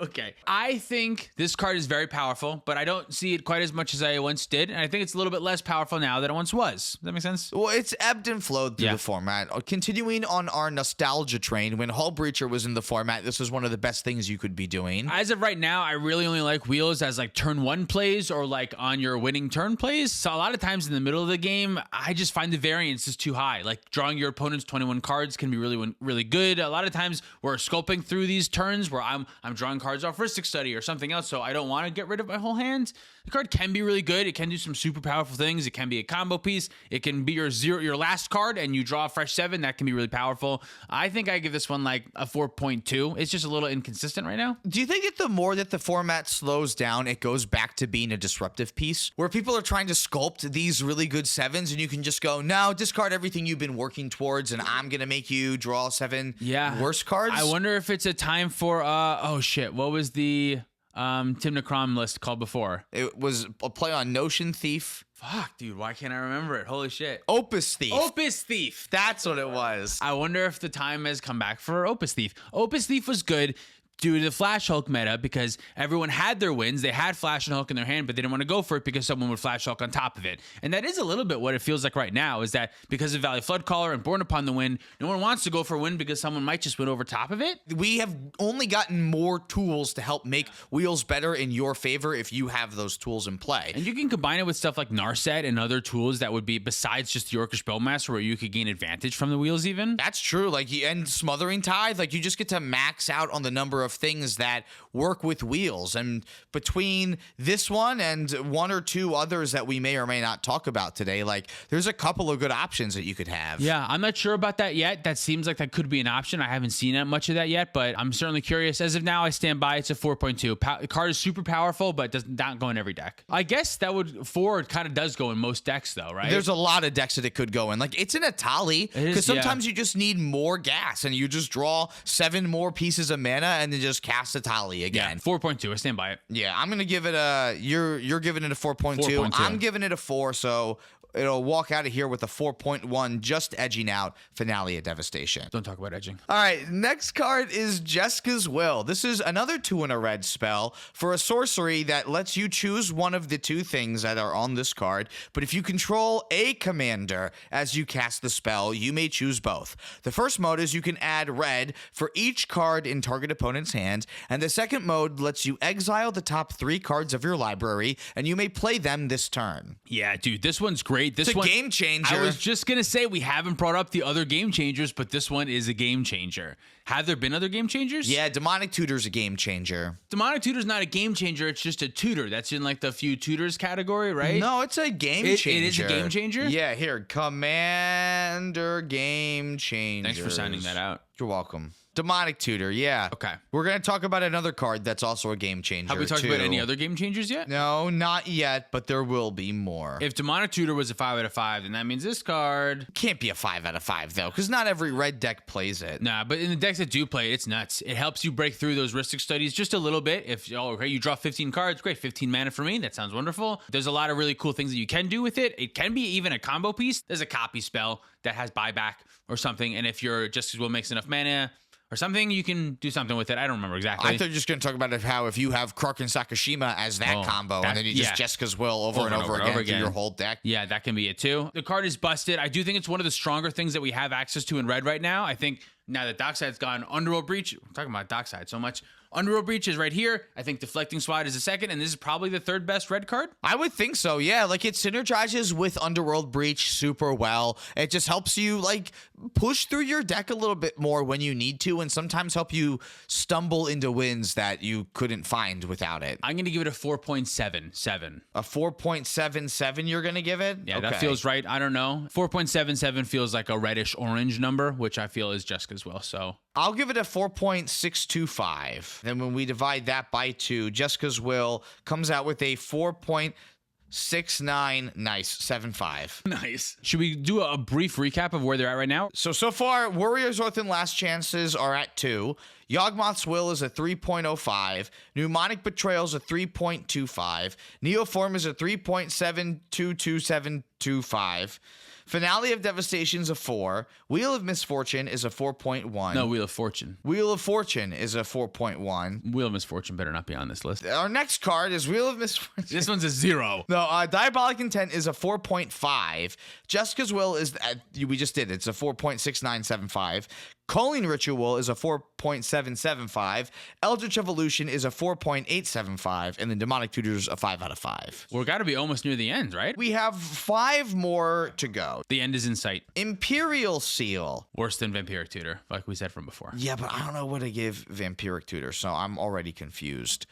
Okay. I think this card is very powerful, but I don't see it quite as much as I once did. And I think it's a little bit less powerful now than it once was. Does that make sense? Well, it's ebbed and flowed through the format. Continuing on our nostalgia train, when Hull Breacher was in the format, this was one of the best things you could be doing. As of right now, I really only like wheels as like turn 1 plays or like on your winning turn plays. So a lot of times in the middle of the game, I just find the variance is too high. Like drawing your opponent's 21 cards can be really good. A lot of times we're scoping through these turns where I'm drawing drawing cards off Ristic Study or something else, so I don't want to get rid of my whole hand. The card can be really good. It can do some super powerful things. It can be a combo piece. It can be your last card and you draw a fresh 7. That can be really powerful. I think I give this one like a 4.2. It's just a little inconsistent right now. Do you think that the more that the format slows down, it goes back to being a disruptive piece where people are trying to sculpt these really good 7s and you can just go, no, discard everything you've been working towards and I'm going to make you draw 7 worse cards? I wonder if it's a time for, oh shit, what was the Tim Necrom list called before? It was a play on Notion Thief. Fuck, dude, why can't I remember it? Holy shit. Opus Thief. Opus Thief. That's what it was. I wonder if the time has come back for Opus Thief. Opus Thief was good due to the Flash Hulk meta because everyone had their wins. They had Flash and Hulk in their hand, but they didn't want to go for it because someone would Flash Hulk on top of it. And that is a little bit what it feels like right now, is that because of Valley Floodcaller and Born Upon the Wind, no one wants to go for a win because someone might just win over top of it. We have only gotten more tools to help make wheels better in your favor if you have those tools in play. And you can combine it with stuff like Narset and other tools that would be besides just the Orcish Spellmaster where you could gain advantage from the wheels even. That's true. Like, and Smothering Tithe, like you just get to max out on the number of things that work with wheels. And between this one and one or two others that we may or may not talk about today, like there's a couple of good options that you could have. Yeah, I'm not sure about that yet. That seems like that could be an option. I haven't seen much of that yet, but I'm certainly curious. As of now, I stand by. It's a 4.2. The card is super powerful, but does not go in every deck. I guess that would forward kind of does go in most decks though, right? There's a lot of decks that it could go in. Like it's an Atali because sometimes you just need more gas and you just draw 7 more pieces of mana and then just cast Atali again. Yeah, 4.2. I stand by it. Yeah, I'm gonna give it a. You're giving it a 4.2. I'm giving it a 4. So it'll walk out of here with a 4.1, just edging out Finale of Devastation. Don't talk about edging. All right, next card is Jeska's Will. This is another 2 and a red spell for a sorcery that lets you choose one of the 2 things that are on this card. But if you control a commander as you cast the spell, you may choose both. The first mode is you can add red for each card in target opponent's hand, and the second mode lets you exile the top 3 cards of your library, and you may play them this turn. Yeah, dude, this one's great. It's a game changer. I was just going to say we haven't brought up the other game changers, but this one is a game changer. Have there been other game changers? Yeah, Demonic Tutor's a game changer. Demonic Tutor's not a game changer. It's just a tutor. That's in like the few tutors category, right? No, it's a game changer. It is a game changer? Yeah, here. Commander game changer. Thanks for signing that out. You're welcome. Demonic Tutor, yeah. Okay. We're going to talk about another card that's also a game changer. Have we talked about any other game changers yet? No, not yet, but there will be more. If Demonic Tutor was a 5 out of 5, then that means this card can't be a 5 out of 5, though, because not every red deck plays it. Nah, but in the decks that do play it, it's nuts. It helps you break through those Ristic Studies just a little bit. If okay, you draw 15 cards, great, 15 mana for me. That sounds wonderful. There's a lot of really cool things that you can do with it. It can be even a combo piece. There's a copy spell that has buyback or something, and if your Justice Will makes enough mana or something, you can do something with it. I don't remember exactly. I thought you were just going to talk about how if you have Krark and Sakashima as that combo, and then you just Jeska's Will over and over again through your whole deck. Yeah, that can be it too. The card is busted. I do think it's one of the stronger things that we have access to in red right now. I think now that Dockside's gone, Underworld Breach, we're talking about Dockside so much. Underworld Breach is right here. I think Deflecting Swat is the second, and this is probably the 3rd best red card. I would think so, yeah. Like, it synergizes with Underworld Breach super well. It just helps you, like, push through your deck a little bit more when you need to, and sometimes help you stumble into wins that you couldn't find without it. I'm going to give it a 4.77. A 4.77 you're going to give it? Yeah, that feels right. I don't know. 4.77 feels like a reddish-orange number, which I feel is Jeska's Will, so I'll give it a 4.625. Then when we divide that by 2, Jeska's Will comes out with a 4.69. Nice. 7.5. Nice. Should we do a brief recap of where they're at right now? So far, Warriors Oath and Last Chances are at 2. Yawgmoth's Will is a 3.05. Mnemonic Betrayal is a 3.25. Neoform is a 3.72275. Finale of Devastation is a 4. Wheel of Misfortune is a 4.1. No, Wheel of Fortune. Wheel of Fortune is a 4.1. Wheel of Misfortune better not be on this list. Our next card is Wheel of Misfortune. This one's a 0. No, Diabolic Intent is a 4.5. Jeska's Will is, we just did it. It's a 4.6975. Culling Ritual is a 4.775. Eldritch Evolution is a 4.875. And then Demonic Tutors a 5 out of 5. We're got to be almost near the end, right? We have 5 more to go. out. The end is in sight. Imperial Seal. Worse than Vampiric Tutor, like we said from before. Yeah, but I don't know what to give Vampiric Tutor, so I'm already confused.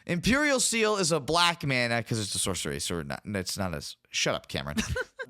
Imperial Seal is a black mana, because it's a sorcery, so it's not as... Shut up, Cameron.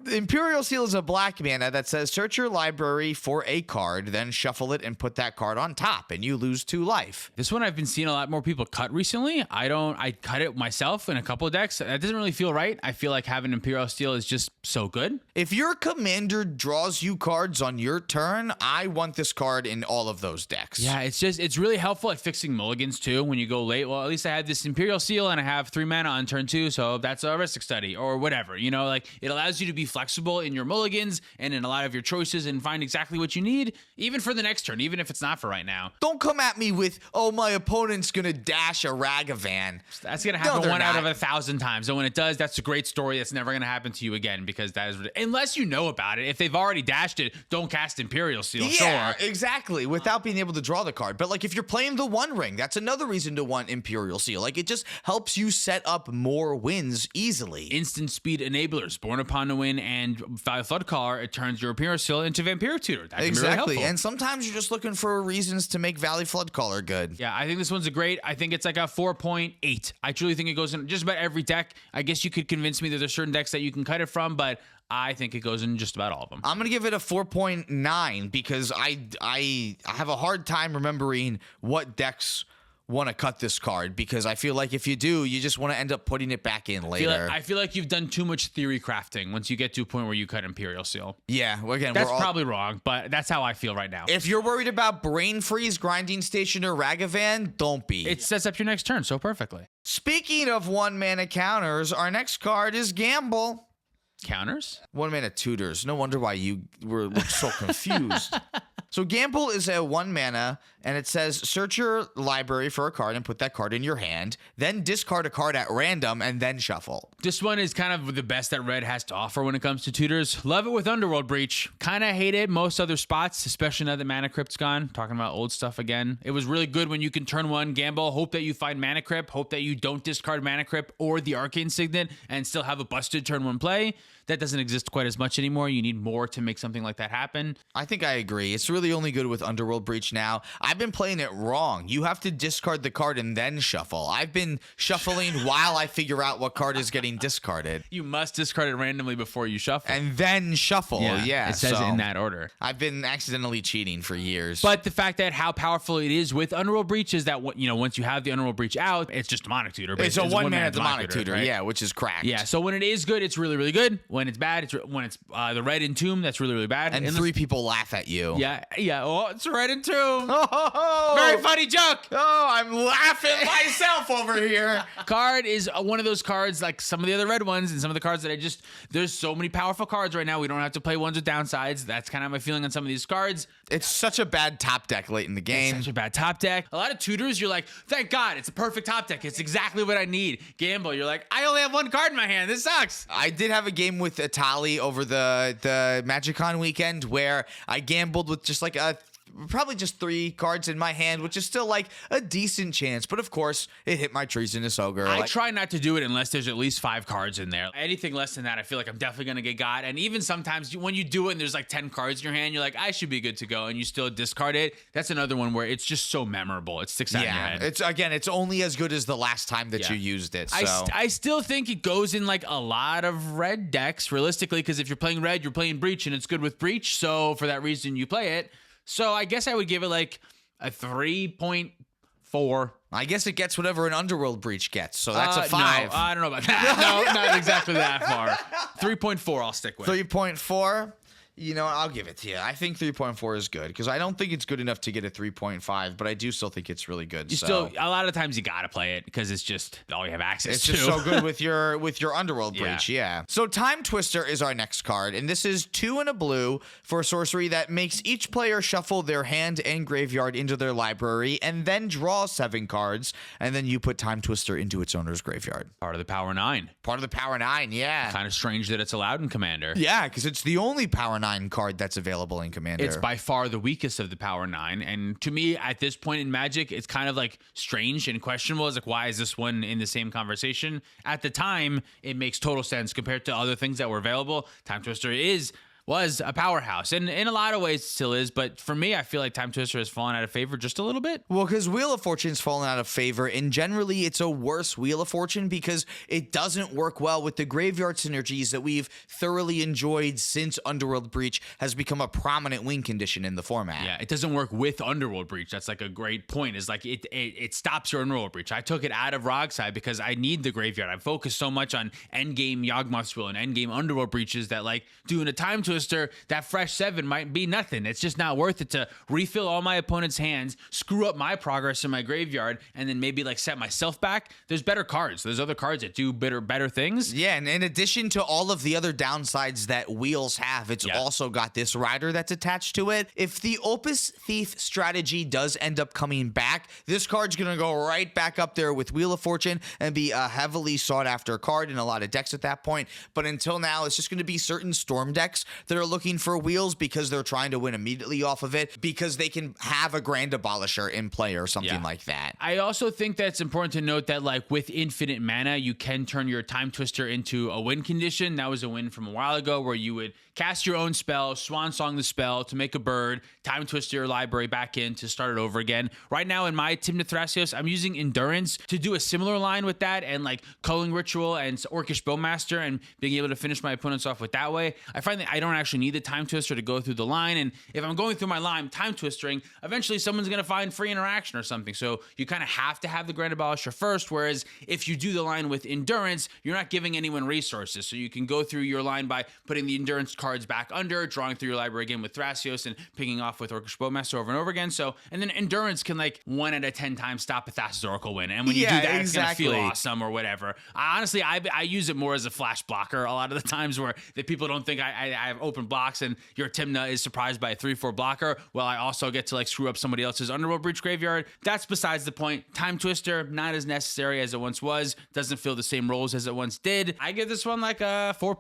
The Imperial Seal is a black mana that says search your library for a card, then shuffle it and put that card on top, and you lose 2 life. This one I've been seeing a lot more people cut recently. I cut it myself in a couple of decks. That doesn't really feel right. I feel like having Imperial Steel is just so good. If your commander draws you cards on your turn, I want this card in all of those decks. Yeah, it's really helpful at fixing mulligans too when you go late. Well, at least I have this Imperial Seal and I have 3 mana on turn 2, so that's a Ristic Study or whatever. You know, like it allows you to be flexible in your mulligans and in a lot of your choices and find exactly what you need, even for the next turn, even if it's not for right now. Don't come at me with, oh, my opponent's going to dash a Ragavan. That's going to happen one out of 1,000 times. And when it does, that's a great story. That's never going to happen to you again because that is, unless you know about it. If they've already dashed it, don't cast Imperial Seal. Yeah, sure. Exactly. Without being able to draw the card. But like if you're playing the One Ring, that's another reason to want Imperial Seal. Like it just helps you set up more wins easily. Instant speed enablers. Born upon a win and Floodcaller, it turns your Imperial Seal into Vampiric Tutor. That can be really helpful. And sometimes you're just looking for reasons to make Valley Floodcaller good. Yeah, I think this one's a great. I think it's like a 4.8. I truly think it goes in just about every deck. I guess you could convince me that there's certain decks that you can cut it from, but I think it goes in just about all of them. I'm going to give it a 4.9 because I have a hard time remembering what decks want to cut this card because I feel like if you do, you just want to end up putting it back in later. I feel like you've done too much theory crafting once you get to a point where you cut Imperial Seal. Yeah, well, again, that's probably wrong, but that's how I feel right now. If you're worried about Brain Freeze, Grinding Station, or Ragavan, don't be. It sets up your next turn so perfectly. Speaking of 1-mana counters, our next card is Gamble. Counters? 1-mana tutors. No wonder why you looked so confused. So Gamble is a 1-mana, and it says search your library for a card and put that card in your hand, then discard a card at random, and then shuffle. This one is kind of the best that Red has to offer when it comes to tutors. Love it with Underworld Breach. Kind of hate it most other spots, especially now that Mana Crypt's gone. Talking about old stuff again. It was really good when you can turn 1 Gamble, hope that you find Mana Crypt, hope that you don't discard Mana Crypt or the Arcane Signet, and still have a busted turn 1 play. That doesn't exist quite as much anymore. You need more to make something like that happen. I think I agree. It's really only good with Underworld Breach now. I've been playing it wrong. You have to discard the card and then shuffle. I've been shuffling while I figure out what card is getting discarded. You must discard it randomly before you shuffle. And then shuffle. Yeah, it says it in that order. I've been accidentally cheating for years. But the fact that how powerful it is with Underworld Breach is that once you have the Underworld Breach out, it's just Demonic Tutor. It's a 1-mana Demonic Tutor, right? Yeah, which is cracked. Yeah, so when it is good, it's really, really good. When it's bad, when it's the Red Entomb, that's really, really bad. And 3 people laugh at you. Yeah. Oh, it's Red Entomb. Oh, very funny joke. Oh, I'm laughing myself over here. Card is one of those cards like some of the other red ones and some of the cards that there's so many powerful cards right now. We don't have to play ones with downsides. That's kind of my feeling on some of these cards. It's such a bad top deck late in the game. It's such a bad top deck. A lot of tutors, you're like, thank God, it's a perfect top deck. It's exactly what I need. Gamble, you're like, I only have 1 card in my hand. This sucks. I did have a game with Atali over the MagicCon weekend where I gambled with just like probably just 3 cards in my hand, which is still like a decent chance. But of course, it hit my Treasonous Ogre. I try not to do it unless there's at least 5 cards in there. Anything less than that, I feel like I'm definitely going to get got. And even sometimes when you do it and there's like 10 cards in your hand, you're like, I should be good to go. And you still discard it. That's another one where it's just so memorable. It sticks out in your head. It's only as good as the last time that you used it. So. I still think it goes in like a lot of red decks, realistically, because if you're playing red, you're playing Breach, and it's good with Breach. So for that reason, you play it. So I guess I would give it like a 3.4. I guess it gets whatever an Underworld Breach gets, so that's a 5. No, I don't know about that. No, not exactly that far. 3.4 I'll stick with. 3.4? You know, I'll give it to you. I think 3.4 is good because I don't think it's good enough to get a 3.5, but I do still think it's really good. Still, a lot of times you gotta play it because it's just all you have access to. It's just so good with your Underworld Breach, yeah. So Timetwister is our next card, and this is 2 and a blue for a sorcery that makes each player shuffle their hand and graveyard into their library and then draw 7 cards, and then you put Timetwister into its owner's graveyard. Part of the Power 9. Part of the Power 9, yeah. Kind of strange that it's allowed in Commander. Yeah, because it's the only Power 9 card that's available in Commander. It's by far the weakest of the Power 9, and to me, at this point in Magic, it's kind of like strange and questionable. It's like, why is this one in the same conversation? At the time, it makes total sense compared to other things that were available. Timetwister is was a powerhouse, and in a lot of ways it still is. But for me, I feel like Timetwister has fallen out of favor just a little bit. Well, because Wheel of Fortune's fallen out of favor, and generally it's a worse Wheel of Fortune because it doesn't work well with the graveyard synergies that we've thoroughly enjoyed since Underworld Breach has become a prominent win condition in the format. Yeah, it doesn't work with Underworld Breach. That's like a great point. Is like it stops your Underworld Breach. I took it out of Rogside because I need the graveyard. I focused so much on endgame Yawgmoth Spill and endgame Underworld Breaches that like doing a Timetwister, that fresh 7 might be nothing. It's just not worth it to refill all my opponent's hands, screw up my progress in my graveyard, and then maybe like set myself back. There's better cards. There's other cards that do better things. Yeah, and in addition to all of the other downsides that Wheels have, it's also got this rider that's attached to it. If the Opus Thief strategy does end up coming back, this card's going to go right back up there with Wheel of Fortune and be a heavily sought after card in a lot of decks at that point. But until now, it's just going to be certain Storm decks that are looking for Wheels because they're trying to win immediately off of it because they can have a Grand Abolisher in play or something like that. I also think that it's important to note that like with infinite mana, you can turn your Timetwister into a win condition. That was a win from a while ago where you would cast your own spell, Swan Song the spell to make a bird, Timetwister your library back in to start it over again. Right now in my Tymna Thrasios, I'm using Endurance to do a similar line with that and like Culling Ritual and Orcish Bowmaster and being able to finish my opponents off with that way. I find that I don't actually need the Timetwister to go through the line, and if I'm going through my line Timetwistering, eventually someone's going to find free interaction or something. So you kind of have to have the Grand Abolisher first, whereas if you do the line with Endurance, you're not giving anyone resources. So you can go through your line by putting the Endurance cards back under, drawing through your library again with Thrasios, and picking off with Orcish Bowmaster over and over again. So, and then Endurance can like 1 out of 10 times stop a Thassa's Oracle win. And when you do that, it's going to feel awesome or whatever. Honestly, I use it more as a flash blocker a lot of the times where the people don't think I have open blocks and your Tymna is surprised by a 3-4 blocker. Well, I also get to like screw up somebody else's Underworld Breach graveyard. That's besides the point. Timetwister, not as necessary as it once was. Doesn't fill the same roles as it once did. I give this one like a 3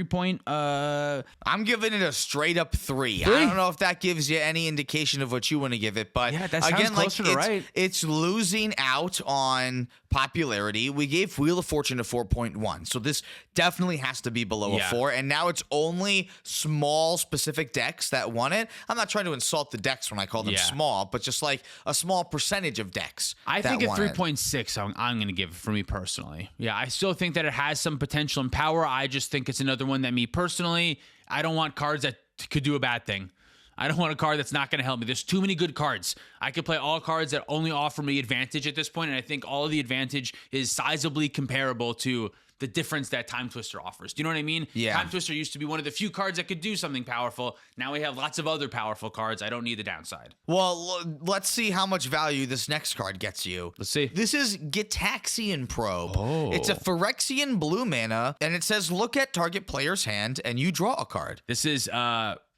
point. I'm giving it a straight up 3. I don't know if that gives you any indication of what you want to give it, but yeah, that sounds again, closer to right. It's losing out on popularity. We gave Wheel of Fortune a 4.1, so this definitely has to be below a 4. And now it's only small specific decks that won it. I'm not trying to insult the decks when I call them small, but just like a small percentage of decks. I think at 3.6, I'm going to give it for me personally. Yeah, I still think that it has some potential and power. I just think it's another one that me personally, I don't want cards that could do a bad thing. I don't want a card that's not going to help me. There's too many good cards. I could play all cards that only offer me advantage at this point, and I think all of the advantage is sizably comparable to the difference that Timetwister offers. Do you know what I mean? Yeah. Timetwister used to be one of the few cards that could do something powerful. Now we have lots of other powerful cards. I don't need the downside. Well, let's see how much value this next card gets you. Let's see. This is Gitaxian Probe. Oh. It's a Phyrexian blue mana, and it says look at target player's hand, and you draw a card. This is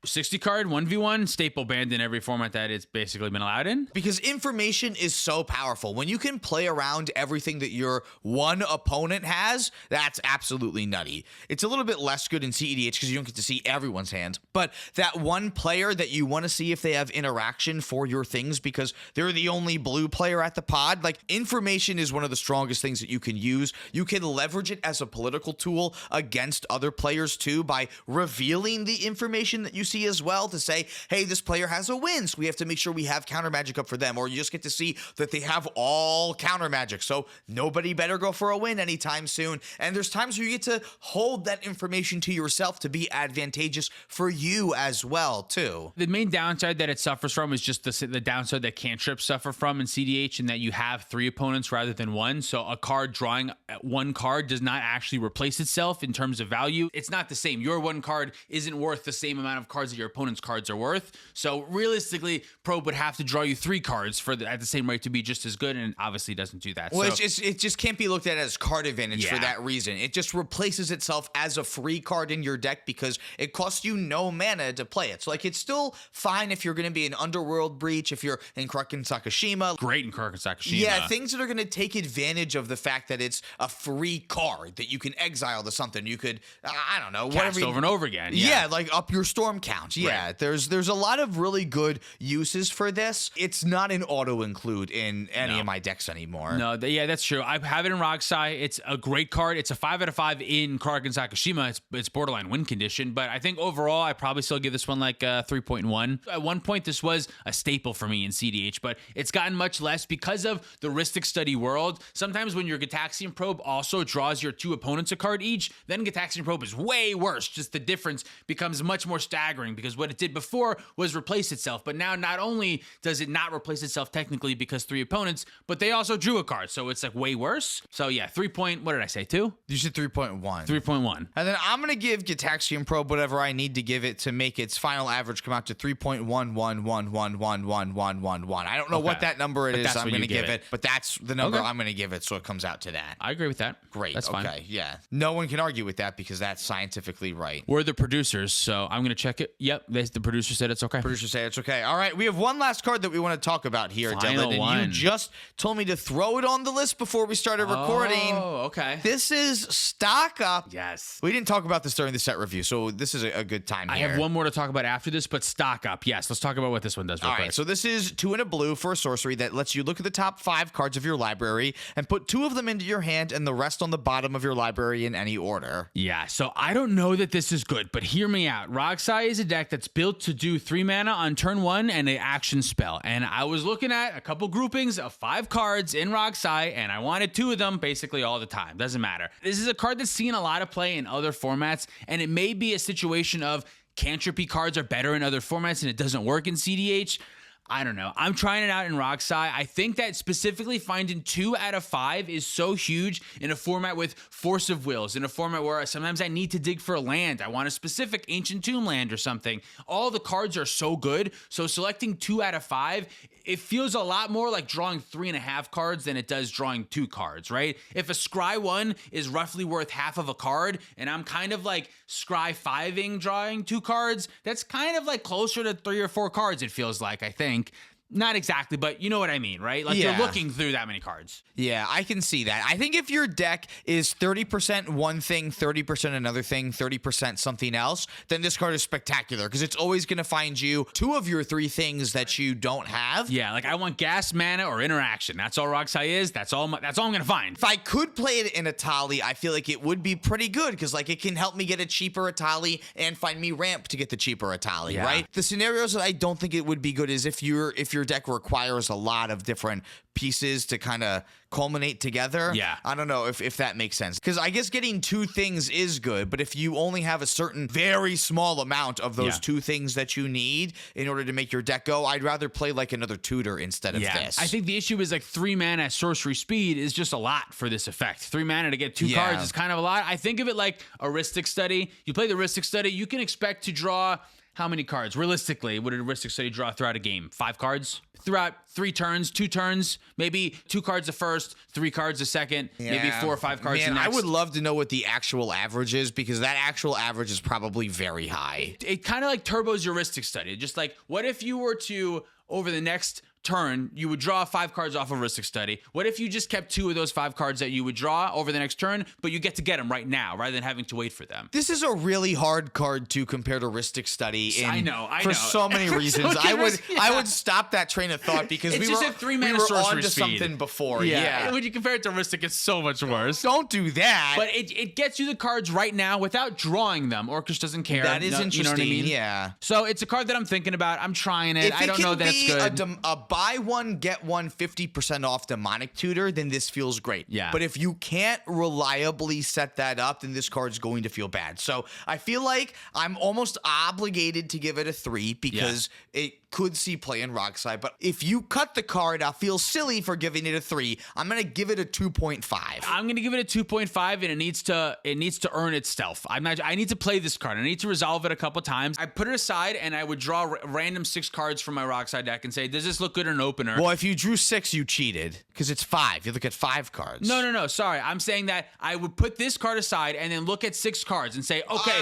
60 card 1v1 staple banned in every format that it's basically been allowed in. Because information is so powerful. When you can play around everything that your one opponent has, that's absolutely nutty. It's a little bit less good in cEDH because you don't get to see everyone's hand. But that one player that you want to see if they have interaction for your things because they're the only blue player at the pod, like information is one of the strongest things that you can use. You can leverage it as a political tool against other players too by revealing the information that you see as well to say, hey, this player has a win, so we have to make sure we have counter magic up for them, or you just get to see that they have all counter magic, so nobody better go for a win anytime soon. And there's times where you get to hold that information to yourself to be advantageous for you as well too. The main downside that it suffers from is just the downside that cantrips suffer from in cEDH, and that you have 3 opponents rather than 1. So a card drawing 1 card does not actually replace itself in terms of value. It's not the same. Your 1 card isn't worth the same amount of cards that your opponent's cards are worth. So realistically, Probe would have to draw you 3 cards at the same rate to be just as good, and obviously doesn't do that. Well, it just can't be looked at as card advantage for that reason. It just replaces itself as a free card in your deck because it costs you no mana to play it. So like it's still fine if you're going to be an Underworld Breach, if you're in Kraken Sakashima. Great in Kraken Sakashima. Yeah, things that are going to take advantage of the fact that it's a free card that you can exile to something. You could, I don't know, cast over and over again. Yeah, like up your Storm count. Yeah, there's a lot of really good uses for this. It's not an auto include in any of my decks anymore. No, yeah, that's true. I have it in Roxai. It's a great card. It's a 5 out of 5 in Karg and Sakashima. It's borderline win condition, but I think overall I probably still give this one like 3.1. At one point, this was a staple for me in cEDH, but it's gotten much less because of the Rhystic Study world. Sometimes when your Gitaxian Probe also draws your 2 opponents a card each, then Gitaxian Probe is way worse. Just the difference becomes much more staggering because what it did before was replace itself, but now not only does it not replace itself technically because 3 opponents, but they also drew a card, so it's like way worse. So yeah, what did I say, 2? You said 3.1. 3.1. And then I'm going to give Gitaxian Probe whatever I need to give it to make its final average come out to 3.111111111. I don't know what that number is I'm going to give it, but that's the number I'm going to give it, so it comes out to that. I agree with that. Great. That's fine. Okay, yeah. No one can argue with that because that's scientifically right. We're the producers, so I'm going to check it. Yep, the producer said it's okay. Producer say it's okay. All right, we have one last card that we want to talk about here, Dylan, and you just told me to throw it on the list before we started recording. Oh, okay. This is Stock Up. Yes. We didn't talk about this during the set review, so this is a good time here. I have one more to talk about after this, but Stock Up. Yes, let's talk about what this one does real quick. All right, so this is 2 and a blue for a sorcery that lets you look at the top 5 cards of your library and put 2 of them into your hand and the rest on the bottom of your library in any order. Yeah, so I don't know that this is good, but hear me out. Roxai is a deck that's built to do 3 mana on turn 1 and an action spell. And I was looking at a couple groupings of 5 cards in Roxai, and I wanted 2 of them basically all the time. Doesn't matter. This is a card that's seen a lot of play in other formats, and it may be a situation of cantripy cards are better in other formats and it doesn't work in cEDH. I don't know. I'm trying it out in Roxai. I think that specifically finding 2 out of 5 is so huge in a format with Force of Wills, in a format where sometimes I need to dig for a land. I want a specific Ancient Tomb land or something. All the cards are so good. So selecting 2 out of 5, it feels a lot more like drawing 3.5 cards than it does drawing 2 cards, right? If a Scry 1 is roughly worth half of a card, and I'm kind of like Scry 5ing drawing 2 cards, that's kind of like closer to 3 or 4 cards, it feels like, I think. Not exactly, but you know what I mean, right? Like you're looking through that many cards. Yeah, I can see that. I think if your deck is 30% one thing, 30% another thing, 30% something else, then this card is spectacular because it's always going to find you 2 of your 3 things that you don't have. Yeah, like I want gas, mana, or interaction. That's all Roxai is. That's all I'm going to find. If I could play it in Atali, I feel like it would be pretty good because like it can help me get a cheaper Atali and find me ramp to get the cheaper Atali, right? The scenarios that I don't think it would be good is if your deck requires a lot of different pieces to kind of culminate together. Yeah. I don't know if that makes sense. Because I guess getting 2 things is good, but if you only have a certain very small amount of those 2 things that you need in order to make your deck go, I'd rather play like another tutor instead of this. I think the issue is like 3 mana sorcery speed is just a lot for this effect. 3 mana to get 2 cards is kind of a lot. I think of it like a Rhystic Study. You play the Rhystic Study, you can expect to draw how many cards? Realistically, what did a Rhystic Study draw throughout a game? 5 cards? Throughout 3 turns, 2 turns, maybe 2 cards the first, 3 cards the second, maybe 4 or 5 cards the next. I would love to know what the actual average is because that actual average is probably very high. It kind of like turbos your Rhystic Study. Just like, what if you were to, over the next turn, you would draw 5 cards off of Rhystic Study. What if you just kept 2 of those 5 cards that you would draw over the next turn, but you get to get them right now rather than having to wait for them? This is a really hard card to compare to Rhystic Study. I know. For so many reasons. I would stop that train of thought because we were on to something before. Yeah. When you compare it to Rhystic, it's so much worse. Don't do that. But it gets you the cards right now without drawing them. Orcish doesn't care. That is interesting. You know what I mean? Yeah. So it's a card that I'm thinking about. I'm trying it. I don't know that it's good. A buy one, get one 50% off demonic tutor, then this feels great. Yeah. But if you can't reliably set that up, then this card's going to feel bad. So I feel like I'm almost obligated to give it a 3 because it could see play in Roxai. But if you cut the card, I'll feel silly for giving it a 3. I'm going to give it a 2.5. I'm going to give it a 2.5, and it needs to earn its stealth. I need to play this card. I need to resolve it a couple times. I put it aside, and I would draw random 6 cards from my Roxai deck and say, does this look good in an opener? Well, if you drew 6, you cheated because it's 5. You look at 5 cards. No. Sorry. I'm saying that I would put this card aside and then look at 6 cards and say, okay,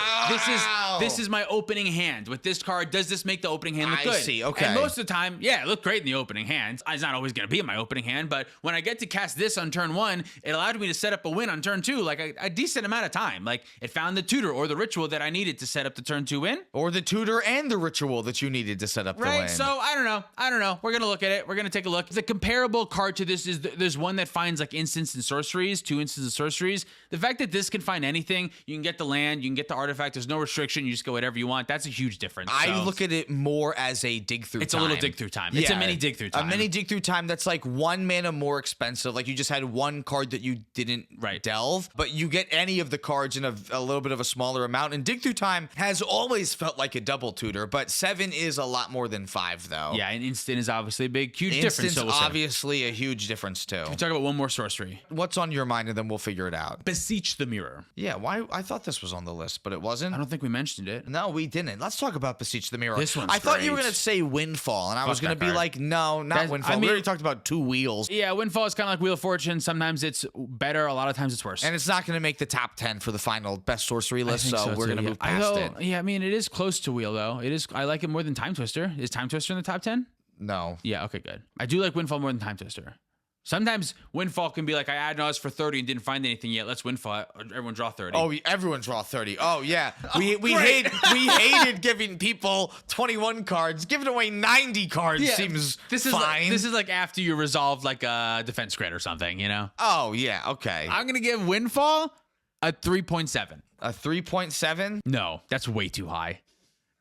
this is my opening hand. With this card, does this make the opening hand look good? I see. Okay. And most of the time, yeah, it looked great in the opening hand. It's not always going to be in my opening hand, but when I get to cast this on turn 1, it allowed me to set up a win on turn 2, like a decent amount of time. Like it found the tutor or the ritual that I needed to set up the turn 2 win. Or the tutor and the ritual that you needed to set up the win. Right, so I don't know. We're going to look at it. We're going to take a look. The comparable card to this is there's one that finds like instants and sorceries, 2 instants and sorceries. The fact that this can find anything, you can get the land, you can get the artifact, there's no restriction, you just go whatever you want. That's a huge difference. I look at it more as a dig through time. It's a little dig through time. It's a mini dig through time. A mini dig through time that's like 1 mana more expensive. Like you just had 1 card that you didn't delve, but you get any of the cards in a little bit of a smaller amount. And dig through time has always felt like a double tutor, but 7 is a lot more than 5 though. Yeah, and instant is obviously a huge difference. Instant's obviously a huge difference too. We talk about one more sorcery. What's on your mind, and then we'll figure it out. Beseech the Mirror. Yeah, why? I thought this was on the list, but it wasn't. I don't think we mentioned it. No, we didn't. Let's talk about Beseech the Mirror. This one's I thought you were great. going to say Windfall, and I was going to be card. like, no, not Windfall. We already talked about 2 wheels. Yeah, Windfall is kind of like Wheel of Fortune. Sometimes it's better, a lot of times it's worse. And it's not going to make the top 10 for the final best sorcery list, so we're going to move I past it. Yeah, I mean, it is close to Wheel, though. It is. I like it more than Timetwister. Is Timetwister in the top 10? No. Yeah, okay, good. I do like Windfall more than Timetwister. Sometimes Windfall can be like, I added Oz for 30 and didn't find anything yet. Let's Windfall. Everyone draw 30. Oh, everyone draw 30. Oh, yeah. We hated giving people 21 cards. Giving away 90 cards seems fine. This is like after you resolved like a defense crit or something, you know? Oh, yeah. Okay. I'm going to give Windfall a 3.7. A 3.7? No, that's way too high.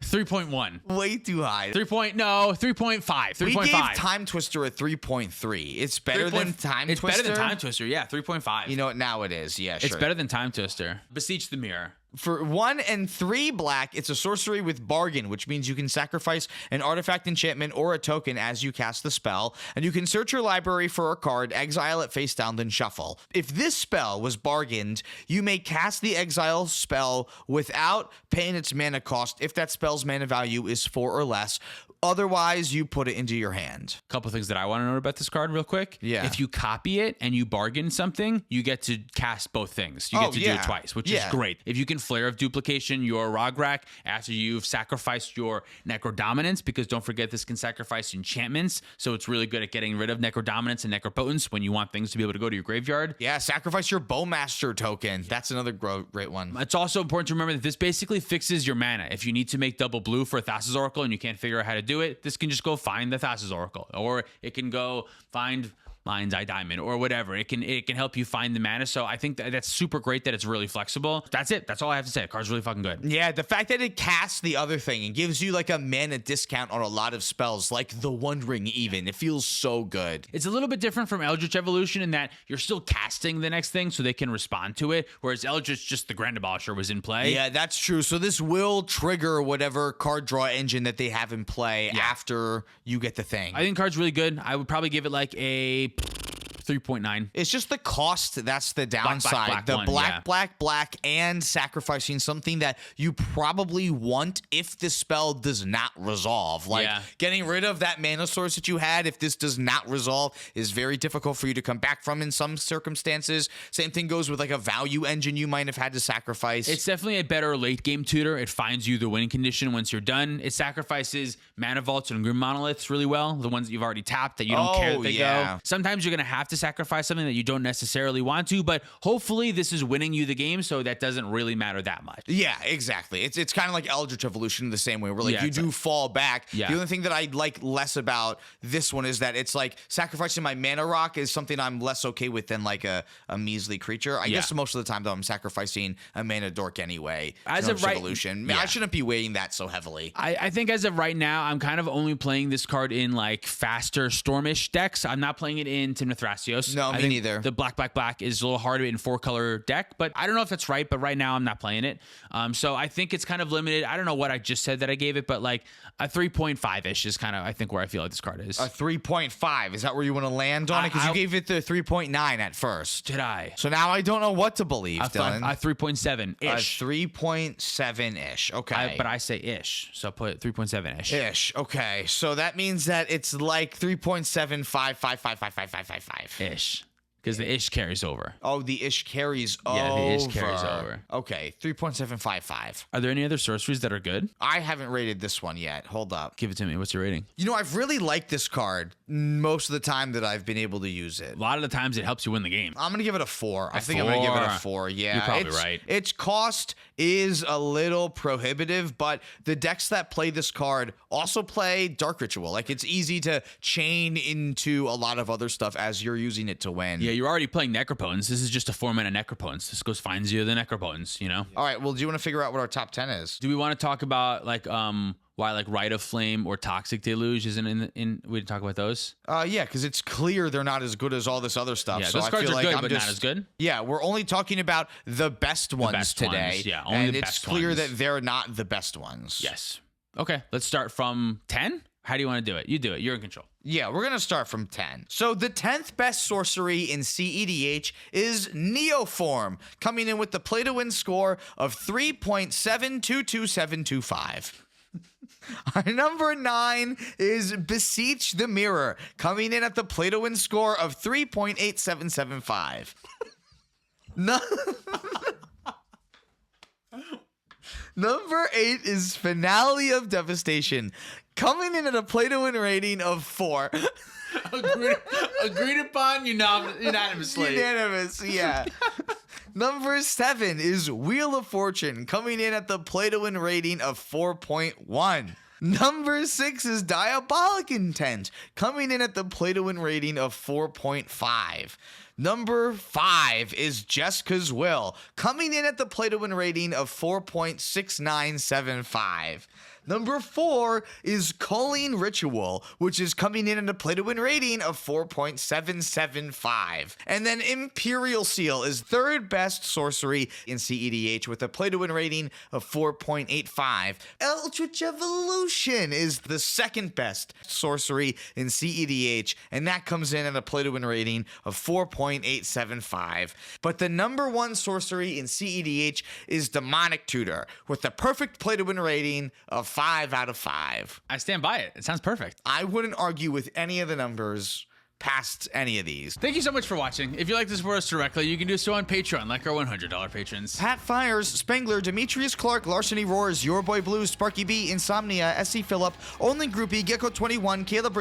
3.1. Way too high. 3.5. 3.5. We gave Timetwister a 3.3. It's better than Timetwister. It's better than Timetwister. Yeah, 3.5. You know what? Now it is. Yeah, sure. It's better than Timetwister. Beseech the Mirror. For 1 and 3 black, it's a sorcery with bargain, which means you can sacrifice an artifact, enchantment, or a token as you cast the spell, and you can search your library for a card, exile it face down, then shuffle. If this spell was bargained, you may cast the exile spell without paying its mana cost if that spell's mana value is 4 or less. Otherwise, you put it into your hand. Couple things that I want to know about this card real quick. Yeah. If you copy it and you bargain something, you get to cast both things. You get to do it twice, which is great. If you can Flare of Duplication your Rograk after you've sacrificed your Necrodominance, because don't forget this can sacrifice enchantments, so it's really good at getting rid of Necrodominance and Necropotence when you want things to be able to go to your graveyard. Yeah, sacrifice your Bowmaster token. That's another great one. It's also important to remember that this basically fixes your mana. If you need to make double blue for a Thassa's Oracle and you can't figure out how to do it, this can just go find the Thassa's Oracle, or it can go find Lion's Eye Diamond or whatever. It can help you find the mana. So I think that's super great that it's really flexible. That's it. That's all I have to say. The card's really fucking good. Yeah, the fact that it casts the other thing and gives you like a mana discount on a lot of spells, like the One Ring even. It feels so good. It's a little bit different from Eldritch Evolution in that you're still casting the next thing so they can respond to it, whereas Eldritch, just the Grand Abolisher was in play. Yeah, that's true. So this will trigger whatever card draw engine that they have in play after you get the thing. I think the card's really good. I would probably give it like a 3.9. It's just the cost that's the downside. Black, and sacrificing something that you probably want if this spell does not resolve. Like getting rid of that mana source that you had if this does not resolve is very difficult for you to come back from in some circumstances. Same thing goes with like a value engine you might have had to sacrifice. It's definitely a better late game tutor. It finds you the winning condition once you're done. It sacrifices mana vaults and grim monoliths really well. The ones that you've already tapped that you don't care that they go. Sometimes you're going to have to sacrifice something that you don't necessarily want to, but hopefully this is winning you the game, so that doesn't really matter that much. Yeah, exactly. It's kind of like Eldritch Evolution the same way, where like you do fall back. The only thing that I like less about this one is that it's like sacrificing my mana rock is something I'm less okay with than like a measly creature. I guess most of the time though I'm sacrificing a mana dork anyway. As of right, Evolution. I shouldn't be weighing that so heavily. I think as of right now, I'm kind of only playing this card in like faster Stormish decks. I'm not playing it in Timna Thrasios. No, me neither. The black is a little harder in 4-color deck, but I don't know if that's right, but right now I'm not playing it. So I think it's kind of limited. I don't know what I just said that I gave it, but like a 3.5-ish is kind of, I think, where I feel like this card is. A 3.5. Is that where you want to land on it? Because you gave it the 3.9 at first. Did I? So now I don't know what to believe, Dylan. A 3.7-ish. A 3.7-ish. Okay. But I say ish, so put 3.7-ish. Ish. Okay. So that means that it's like 3.75555555. Ish. because the ish carries over. Oh, the ish carries over. Yeah, the ish carries over. Okay, 3.755. Are there any other sorceries that are good? I haven't rated this one yet. Hold up. Give it to me. What's your rating? You know, I've really liked this card most of the time that I've been able to use it. A lot of the times it helps you win the game. I'm going to give it a 4. I think I'm going to give it a 4. Yeah. You're probably right. Its cost is a little prohibitive, but the decks that play this card also play Dark Ritual. Like, it's easy to chain into a lot of other stuff as you're using it to win. Yeah, you're already playing Necropotence. This is just a 4-mana Necropotence. This goes finds you the Necropotence, you know? All right, well, do you want to figure out what our top 10 is? Do we want to talk about, like, why, like, Rite of Flame or Toxic Deluge isn't in we didn't talk about those? Yeah, because it's clear they're not as good as all this other stuff. Yeah, so those I cards feel are like good, I'm but just, not as good? Yeah, we're only talking about the best ones today. Ones. Yeah, only and the it's best clear ones. that they're not the best ones. Yes. Okay, let's start from 10. How do you want to do it? You do it. You're in control. Yeah, we're going to start from 10. So the 10th best sorcery in cEDH is Neoform, coming in with the play to win score of 3.722725. Our number 9 is Beseech the Mirror, coming in at the play to win score of 3.8775. Number 8 is Finale of Devastation, coming in at a play to win rating of 4. Agreed upon unanimously. Unanimous, yeah. Number 7 is Wheel of Fortune, coming in at the play to win rating of 4.1. Number 6 is Diabolic Intent, coming in at the play to win rating of 4.5. Number 5 is Jeska's Will, coming in at the play to win rating of 4.6975. Number 4 is Culling Ritual, which is coming in at a play to win rating of 4.775. And then Imperial Seal is third best sorcery in cEDH with a play to win rating of 4.85. Eldritch Evolution is the second best sorcery in cEDH, and that comes in at a play to win rating of 4.875. But the number 1 sorcery in cEDH is Mnemonic Tutor with the perfect play to win rating of 5 out of 5. I stand by it. It sounds perfect. I wouldn't argue with any of the numbers past any of these. Thank you so much for watching. If you'd like to support us directly, you can do so on Patreon, like our $100 patrons. Pat Fires, Spengler, Demetrius Clark, Larceny Roars, Your Boy Blues, Sparky B, Insomnia, SC Phillip, Only Groupie, Gecko21, Caleb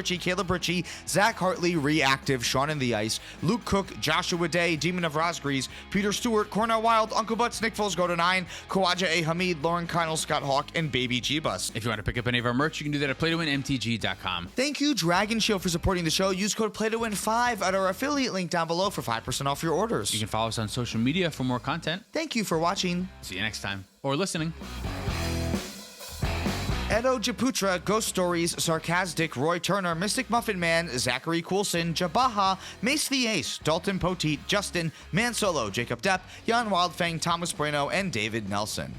Ritchie, Zach Hartley, Reactive, Sean in the Ice, Luke Cook, Joshua Day, Demon of Rosgrees, Peter Stewart, Cornell Wild, Uncle Butts, Nick Foles, Go to 9, Kawaja A. Hamid, Lauren Connell, Scott Hawk, and Baby G-Bus. If you want to pick up any of our merch, you can do that at playtowinmtg.com. Thank you, Dragon Shield, for supporting the show. Use code PLAYTOWIN5 at our affiliate link down below for 5% off your orders. You can follow us on social media for more content. Thank you for watching. See you next time. Or listening. Edo Japutra, Ghost Stories, Sarcastic, Roy Turner, Mystic Muffin Man, Zachary Coulson, Jabaha, Mace the Ace, Dalton Poteet, Justin, Man Solo, Jacob Depp, Jan Wildfang, Thomas Bueno, and David Nelson.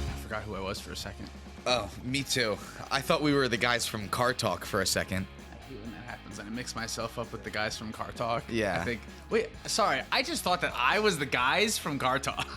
I forgot who I was for a second. Oh, me too. I thought we were the guys from Car Talk for a second. I hate when that happens. I mix myself up with the guys from Car Talk. Yeah. Wait, sorry. I just thought that I was the guys from Car Talk.